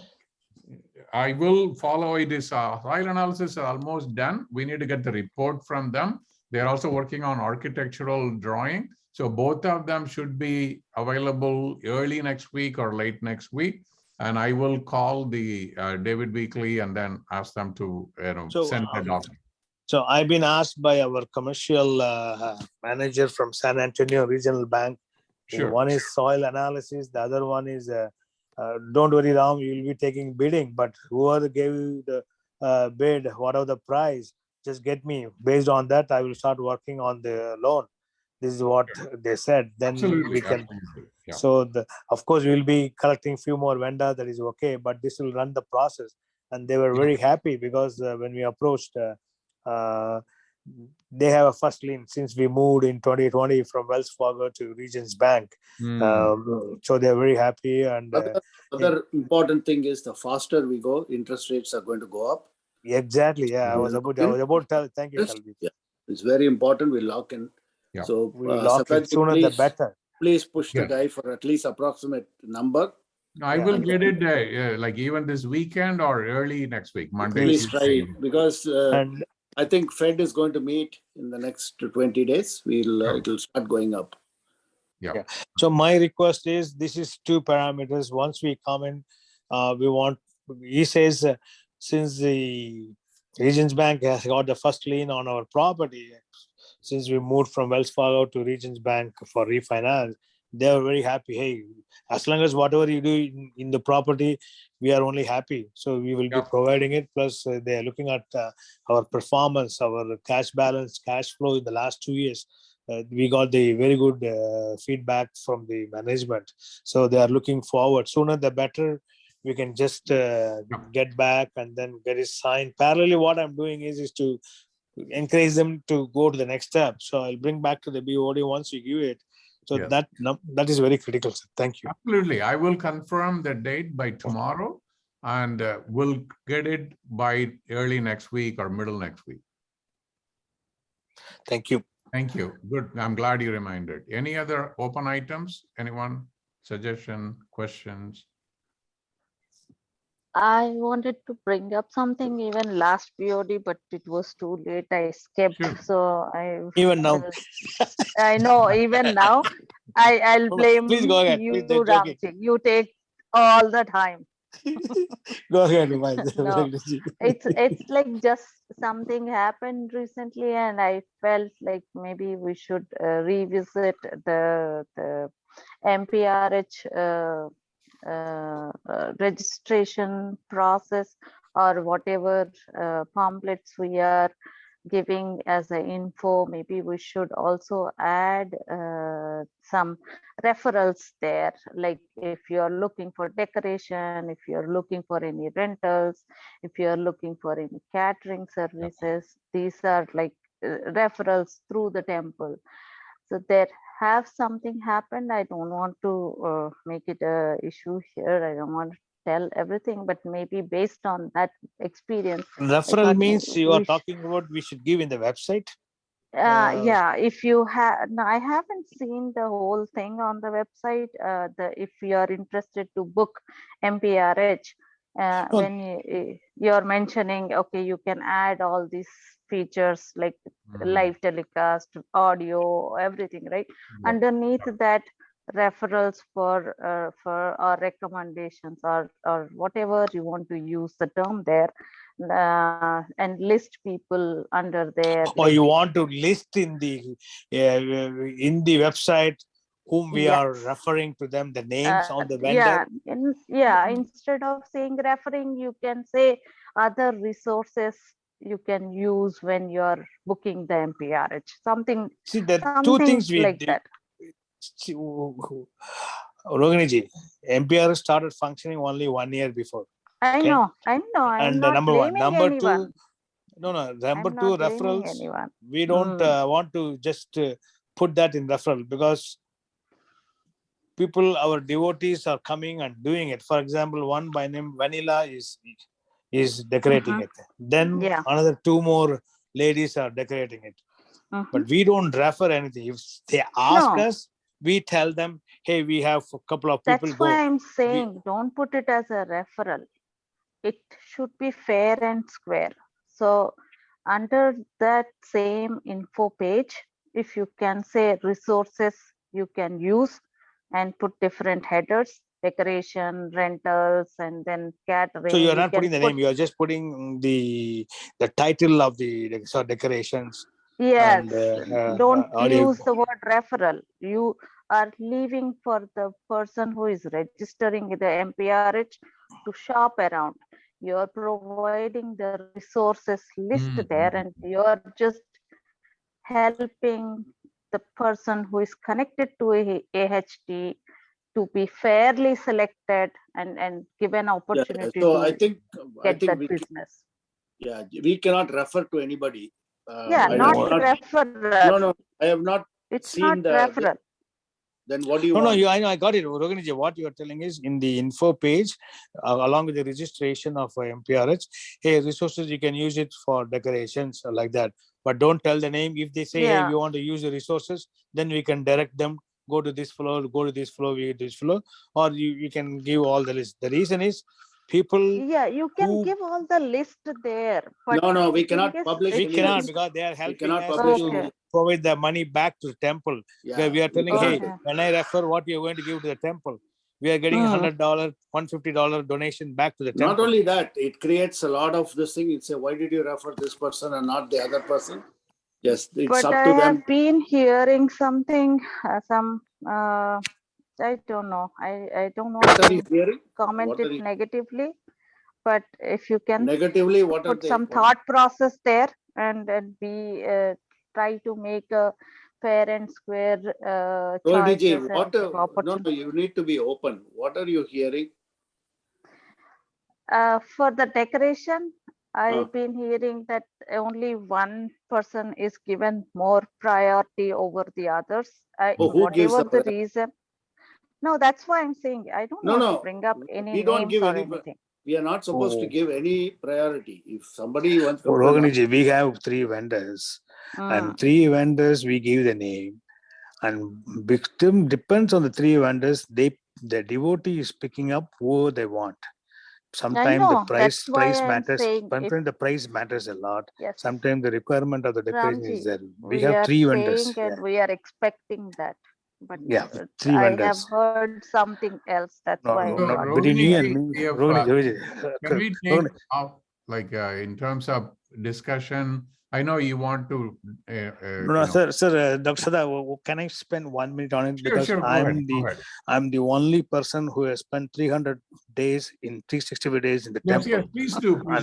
I will follow it. Is soil analysis is almost done. We need to get the report from them. They're also working on architectural drawing. So both of them should be available early next week or late next week. And I will call the David Weekly and then ask them to send the document. So I've been asked by our commercial manager from San Antonio Regional Bank. Sure. One is soil analysis. The other one is, don't worry, Ram, you will be taking bidding, but whoever gave you the bid, whatever the price, just get me. Based on that, I will start working on the loan. This is what they said. Then Absolutely, we can. absolutely. Yeah. So of course, we'll be collecting few more vendors. That is okay, but this will run the process. And they were very happy because when we approached, they have a first lien since we moved in 2020 from Wells Fargo to Regions Bank. So they're very happy. And other important thing is the faster we go, interest rates are going to go up. Exactly. Yeah, I was about to tell. Thank you, Kalvi. Yeah, it's very important. We lock in. Yeah. So We lock it sooner the better. Please push the guy for at least approximate number. I will get it like even this weekend or early next week, Monday. Please try, because I think Fed is going to meet in the next 20 days. It will start going up. Yeah. So my request is, this is 2 parameters. Once we come in, he says, since the Regions Bank has got the first lien on our property, since we moved from Wells Fargo to Regions Bank for refinance, they are very happy. Hey, as long as whatever you do in the property, we are only happy. So we will be providing it. Plus, they are looking at our performance, our cash balance, cash flow in the last 2 years. We got the very good feedback from the management. So they are looking forward. Sooner the better. We can just get back and then get it signed. Parallelly, what I'm doing is to encourage them to go to the next step. So I'll bring back to the BOD once you give it. So that is very critical, sir. Thank you. Absolutely. I will confirm the date by tomorrow and we'll get it by early next week or middle next week. Thank you. Thank you. Good. I'm glad you reminded. Any other open items? Anyone? Suggestion, questions? I wanted to bring up something even last BOD, but it was too late. I skipped. Sure. So even now. I know, even now, I'll blame Please go ahead. you, Please, Ramji. You take all the time. Go ahead. No, it's like just something happened recently, and I felt like maybe we should revisit the MPRH registration process, or whatever pamphlets we are giving as an info. Maybe we should also add some referrals there, like if you're looking for decoration, if you're looking for any rentals, if you're looking for any catering services, these are like referrals through the temple. So there have something happened. I don't want to make it a issue here. I don't want to tell everything, but maybe based on that experience. Referral means you are talking about we should give in the website? Yeah, if you have, no, I haven't seen the whole thing on the website. If you are interested to book MPRH, No. when you're mentioning, okay, you can add all these features like live telecast, audio, everything, right? Yeah. Underneath that, referrals for or recommendations or whatever you want to use the term there, and list people under there. Or Like, you want to list in the website whom we yes. are referring to them, the names of the Yeah, vendor. instead of saying referring, you can say other resources you can use when you're booking the MPRH. Something See, there are two things we like do. that. Roginiji, MPR started functioning only 1 year before. I Okay. know. I'm And not number one. blaming Number anyone. two, number I'm two, not blaming referrals. anyone. We don't want to just put that in referral, because people, our devotees are coming and doing it. For example, one by name Vanilla is decorating it. Then Yeah. another two more ladies are decorating it. But we don't refer anything. If they ask us, we tell them, hey, we have a couple of people. That's why I'm saying don't put it as a referral. It should be fair and square. So under that same info page, if you can say resources you can use and put different headers, decoration, rentals, and then catering. So you're not putting the name, you're just putting the title of the decorations. Yes, and, don't audio. use the word referral. You are leaving for the person who is registering the MPRH to shop around. You're providing the resources list there, and you're just helping the person who is connected to a AHT to be fairly selected and given opportunity So to I think that we business. we cannot refer to anybody. Not referral. No, I have not It's seen not referral. Then what do you No, want? I got it. Roginiji, what you are telling is in the info page, along with the registration of MPRH, hey, resources, you can use it for decorations like that. But don't tell the name. If they say, hey, we want to use the resources, then we can direct them, go to this floor, go to this floor, we this floor, or you can give all the list. The reason is people. Yeah, you can give all the list there. But no, we cannot publish. We cannot, because they are helping us to provide the money back to the temple. Where we are telling, hey, when I refer what you're going to give to the temple, we are getting $100, $150 donation back to the temple. Not only that, it creates a lot of this thing. It's say, why did you refer this person and not the other person? Yes, it's up to them. I have been hearing something, I don't know. I don't want to comment it negatively, but if you can negatively, what put some thought process there and we try to make a fair and square choices. No, you need to be open. What are you hearing? For the decoration, I've been hearing that only one person is given more priority over the others. Whatever the reason. No, that's why I'm saying I don't want to bring up any names or anything. We are not supposed to give any priority. If somebody wants to. Roginiji, we have 3 vendors, and 3 vendors we give the name, and victim depends on the 3 vendors. The devotee is picking up who they want. Sometimes the price matters. Sometimes the price matters a lot. Yes. Sometimes the requirement of the decoration is there. We have 3 vendors, and we are expecting that. But 3 vendors. I have heard something else. That's why. Between you and me, can we take off, like in terms of discussion? I know you want to. Sir, Dr. Sada, can I spend 1 minute on it? Because I'm the only person who has spent 300 days in 365 days in the temple. Yes, please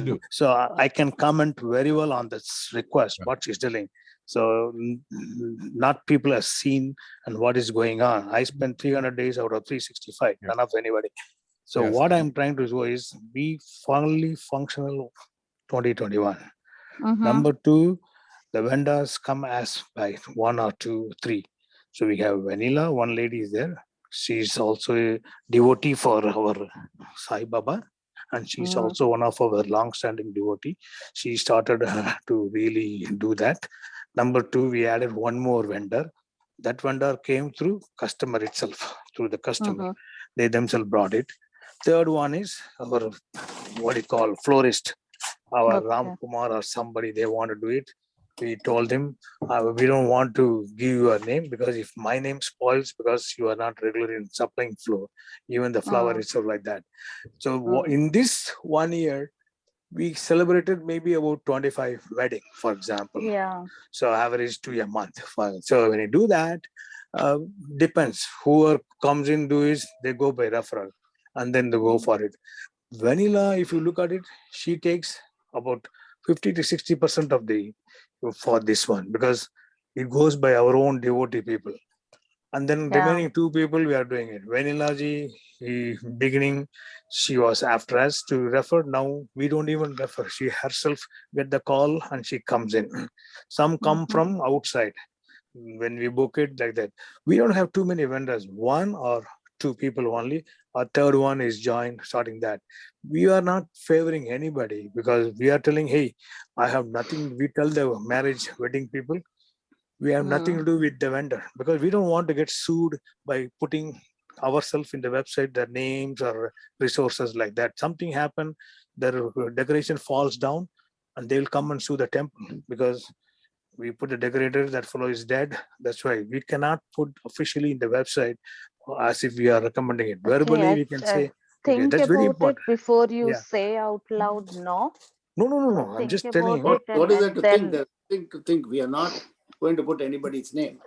do. So I can comment very well on this request, what she's doing. So not people have seen and what is going on. I spent 300 days out of 365, none of anybody. So what I'm trying to do is be fully functional 2021. Number 2, the vendors come as by 1 or 2, 3. So we have Vanilla, one lady is there. She's also a devotee for our Sai Baba, and she's also one of our long-standing devotee. She started to really do that. Number two, we added one more vendor. That vendor came through customer itself, through the customer. Mhm. They themselves brought it. Third one is our, what do you call, florist, our Ram Okay. Kumar or somebody, they want to do it. We told him, we don't want to give you a name because if my name spoils because you are not regular in supplying floor, even the flower Mm. itself like that. So Mm. in this 1 year, we celebrated maybe about 25 wedding, for example. Yeah. So average to a month. So when you do that, depends. Whoever comes in do is they go by referral and then they go for it. Vanilla, if you look at it, she takes about 50 to 60% of the for this one because it goes by our own devotee people. And then Yeah. remaining two people, we are doing it. Vanilla ji, beginning, she was after us to refer. Now we don't even refer. She herself get the call and she comes in. Some come Mhm. from outside when we book it like that. We don't have too many vendors, one or two people only. A third one is joined, starting that. We are not favoring anybody because we are telling, hey, I have nothing. We tell the marriage wedding people, we have nothing to Mm. do with the vendor because we don't want to get sued by putting ourselves in the website, the names or resources like that. Something happen, the decoration falls down, and they will come and sue the temple because we put the decorator, that fellow is dead. That's why we cannot put officially in the website as if we are recommending it. Okay. Verbally, we can say, okay, Think that's very about it important. before you Yeah. say out loud no. No, no, no, So no. I'm think just telling about you. it What is there and to think? then Think we are not going to put anybody's name.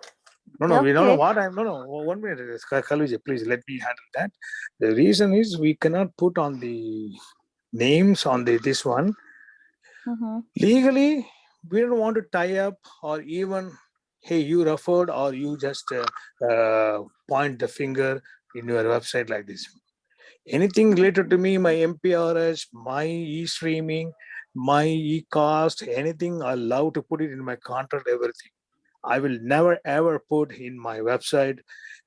No, we don't know okay. what I'm. No, no. 1 minute, Khalviji, please let me handle that. The reason is we cannot put on the names on the this one. Mm-hmm. Legally, we don't want to tie up or even, hey, you referred or you just point the finger in your website like this. Anything related to me, my MPRS, my e-streaming, my e-cost, anything, I love to put it in my contract, everything. I will never ever put in my website.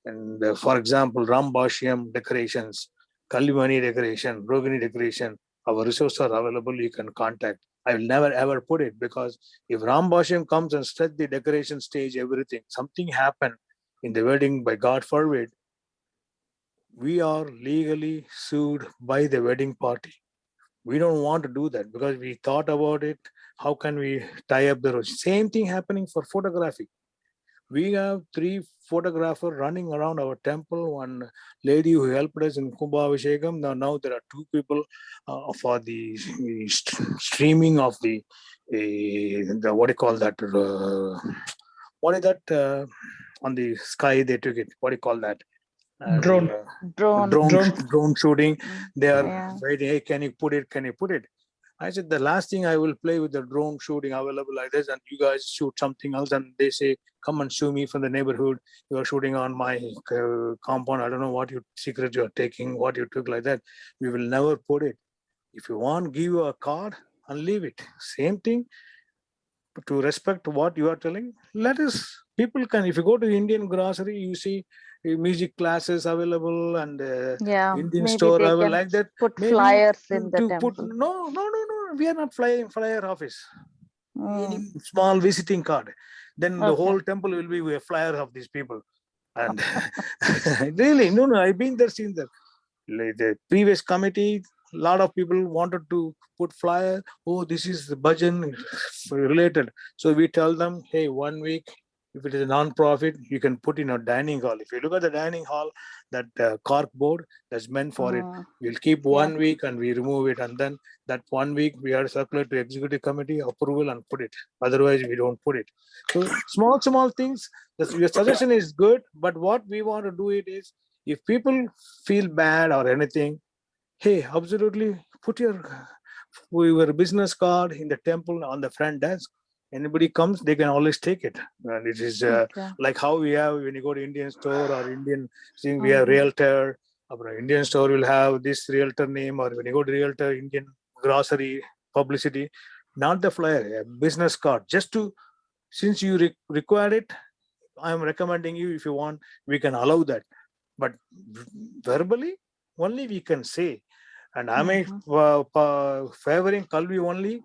And for example, Rambashyam decorations, Kalimani decoration, Rogini decoration, our resources are available. You can contact. I will never ever put it because if Rambashyam comes and set the decoration stage, everything, something happened in the wedding, by God forbid, we are legally sued by the wedding party. We don't want to do that because we thought about it. How can we tie up the road? Same thing happening for photography. We have 3 photographers running around our temple. One lady who helped us in Kumbhavishekam. Now there are 2 people for the streaming of the what do you call that? What is that on the sky? They took it. What do you call that? And Drone. Drone. drone shooting. Mm. They are Yeah. waiting. Hey, can you put it? Can you put it? I said the last thing I will play with the drone shooting available like this, and you guys shoot something else, and they say, "Come and sue me from the neighborhood. You are shooting on my compound. I don't know what you secret you are taking, what you took like that. We will never put it. If you want, give you a card and leave it. Same thing to respect what you are telling. Let us people can. If you go to Indian grocery, you see music classes available and Yeah. Indian Maybe store they available can like that. put Maybe flyers in the to put temple. no. We are not flying flyer office. Any Mm. small visiting card, then the Okay. whole temple will be a flyer of these people. And really, no, I've been there, seen that. Like the previous committee, a lot of people wanted to put flyer. Oh, this is the bhajan related. So we tell them, hey, 1 week, if it is a non-profit, you can put in a dining hall. If you look at the dining hall, that cork board that's meant for it, Mm. we'll keep Yeah. 1 week and we remove it. And then that 1 week we have to circulate to executive committee approval and put it. Otherwise, we don't put it. So small things. Your suggestion is good, but what we want to do it is, if people feel bad or anything, hey, absolutely put your business card in the temple on the front desk. Anybody comes, they can always take it. And it is Okay. like how we have when you go to Indian store or Indian thing, we have Mhm. realtor. Our Indian store will have this realtor name, or when you go to realtor, Indian grocery publicity, not the flyer, a business card. Just to, since you require it, I am recommending you, if you want, we can allow that. But verbally, only we can say. And am I Mhm. favoring Kalvi only?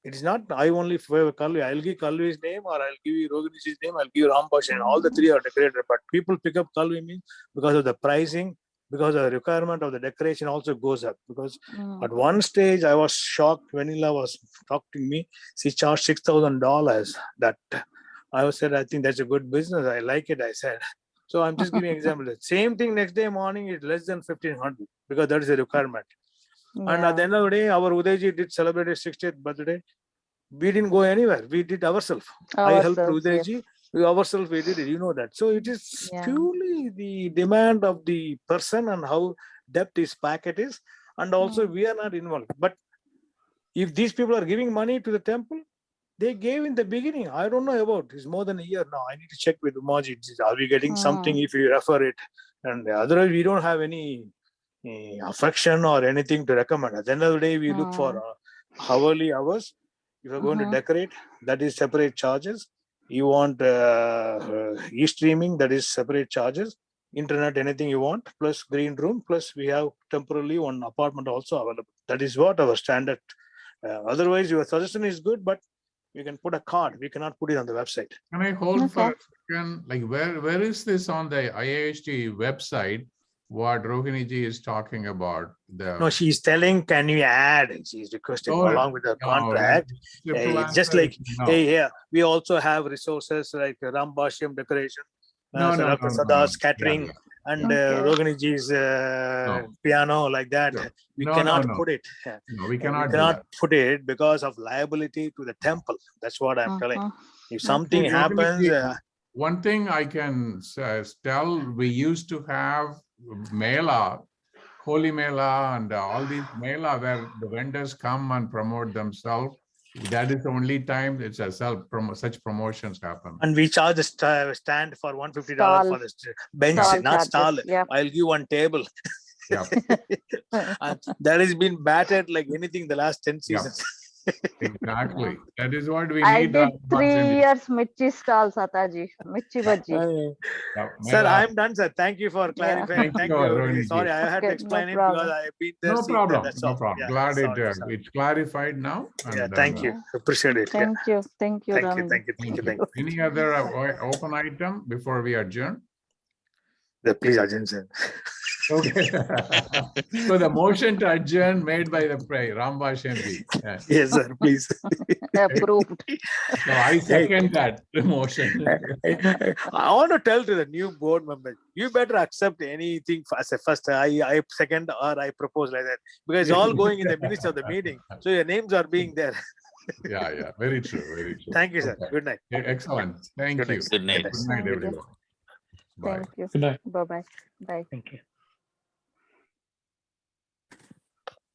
It is not I only favor Kalvi. I'll give Kalvi's name, or I'll give you Roginiji's name, I'll give you Rambash, and all the three are decorated. But people pick up Kalvi means because of the pricing, because of the requirement of the decoration also goes up. Because at one stage I was shocked. Vanilla was talking to me. She charged $6,000. That I was said, I think that's a good business. I like it. I said. So I'm just giving an example. The same thing next day morning is less than 1,500 because that is a requirement. And at the end of the day, our Udayji did celebrate his 60th birthday. We didn't go anywhere. We did ourselves. I helped Udayji. We ourselves, we did it. You know that. So it is purely the demand of the person and how depth his packet is. And also we are not involved. But if these people are giving money to the temple, they gave in the beginning. I don't know about. It's more than a year now. I need to check with Umaji. Are we getting something if you refer it? And otherwise, we don't have any affection or anything to recommend. At the end of the day, we look for hourly hours. If you're going to decorate, that is separate charges. You want e-streaming, that is separate charges. Internet, anything you want, plus green room, plus we have temporarily one apartment also available. That is what our standard. Otherwise, your suggestion is good, but you can put a card. We cannot put it on the website. Can I hold for a second? Like, where is this on the IIHT website? What Rohiniji is talking about? No, she's telling, can you add? She's requesting along with the contract. It's just like, hey, here we also have resources like Rambashyam decoration, Sada's catering, and Rohiniji's piano, like that. We cannot put it. No, we cannot. We cannot put it because of liability to the temple. That's what I'm telling. If something happens. One thing I can tell, we used to have Mela, Holy Mela, and all these Mela where the vendors come and promote themselves. That is the only time it's a such promotions happen. And we charge the stand for $150 for the bench, not stall. I'll give one table. That has been battered like anything the last 10 seasons. Exactly. That is what we I need. did 3 years Michi stall, Sataji. Michi Bhaji. Sir, I'm done, sir. Thank you for clarifying. Thank you. Sorry, I had to explain it because I beat the No problem. No problem. Yeah, Glad it's clarified now. And, thank you. Appreciate it. Thank you. Thank you. Thank you. Any other open item before we adjourn? Please adjourn, sir. Okay. So the motion to adjourn made by the Ramba Shenji. Yes, sir, please. Approved. So I second that motion. I want to tell to the new board members, you better accept anything as a first. I second or I propose like that, because it's all going in the minutes of the meeting. So your names are being there. Yeah. Very true. Very true. Thank you, sir. Okay. Good night. Excellent. Thank you. Good night. Good night, everyone. Bye. Thank you. Good night. Bye-bye. Bye. Thank you.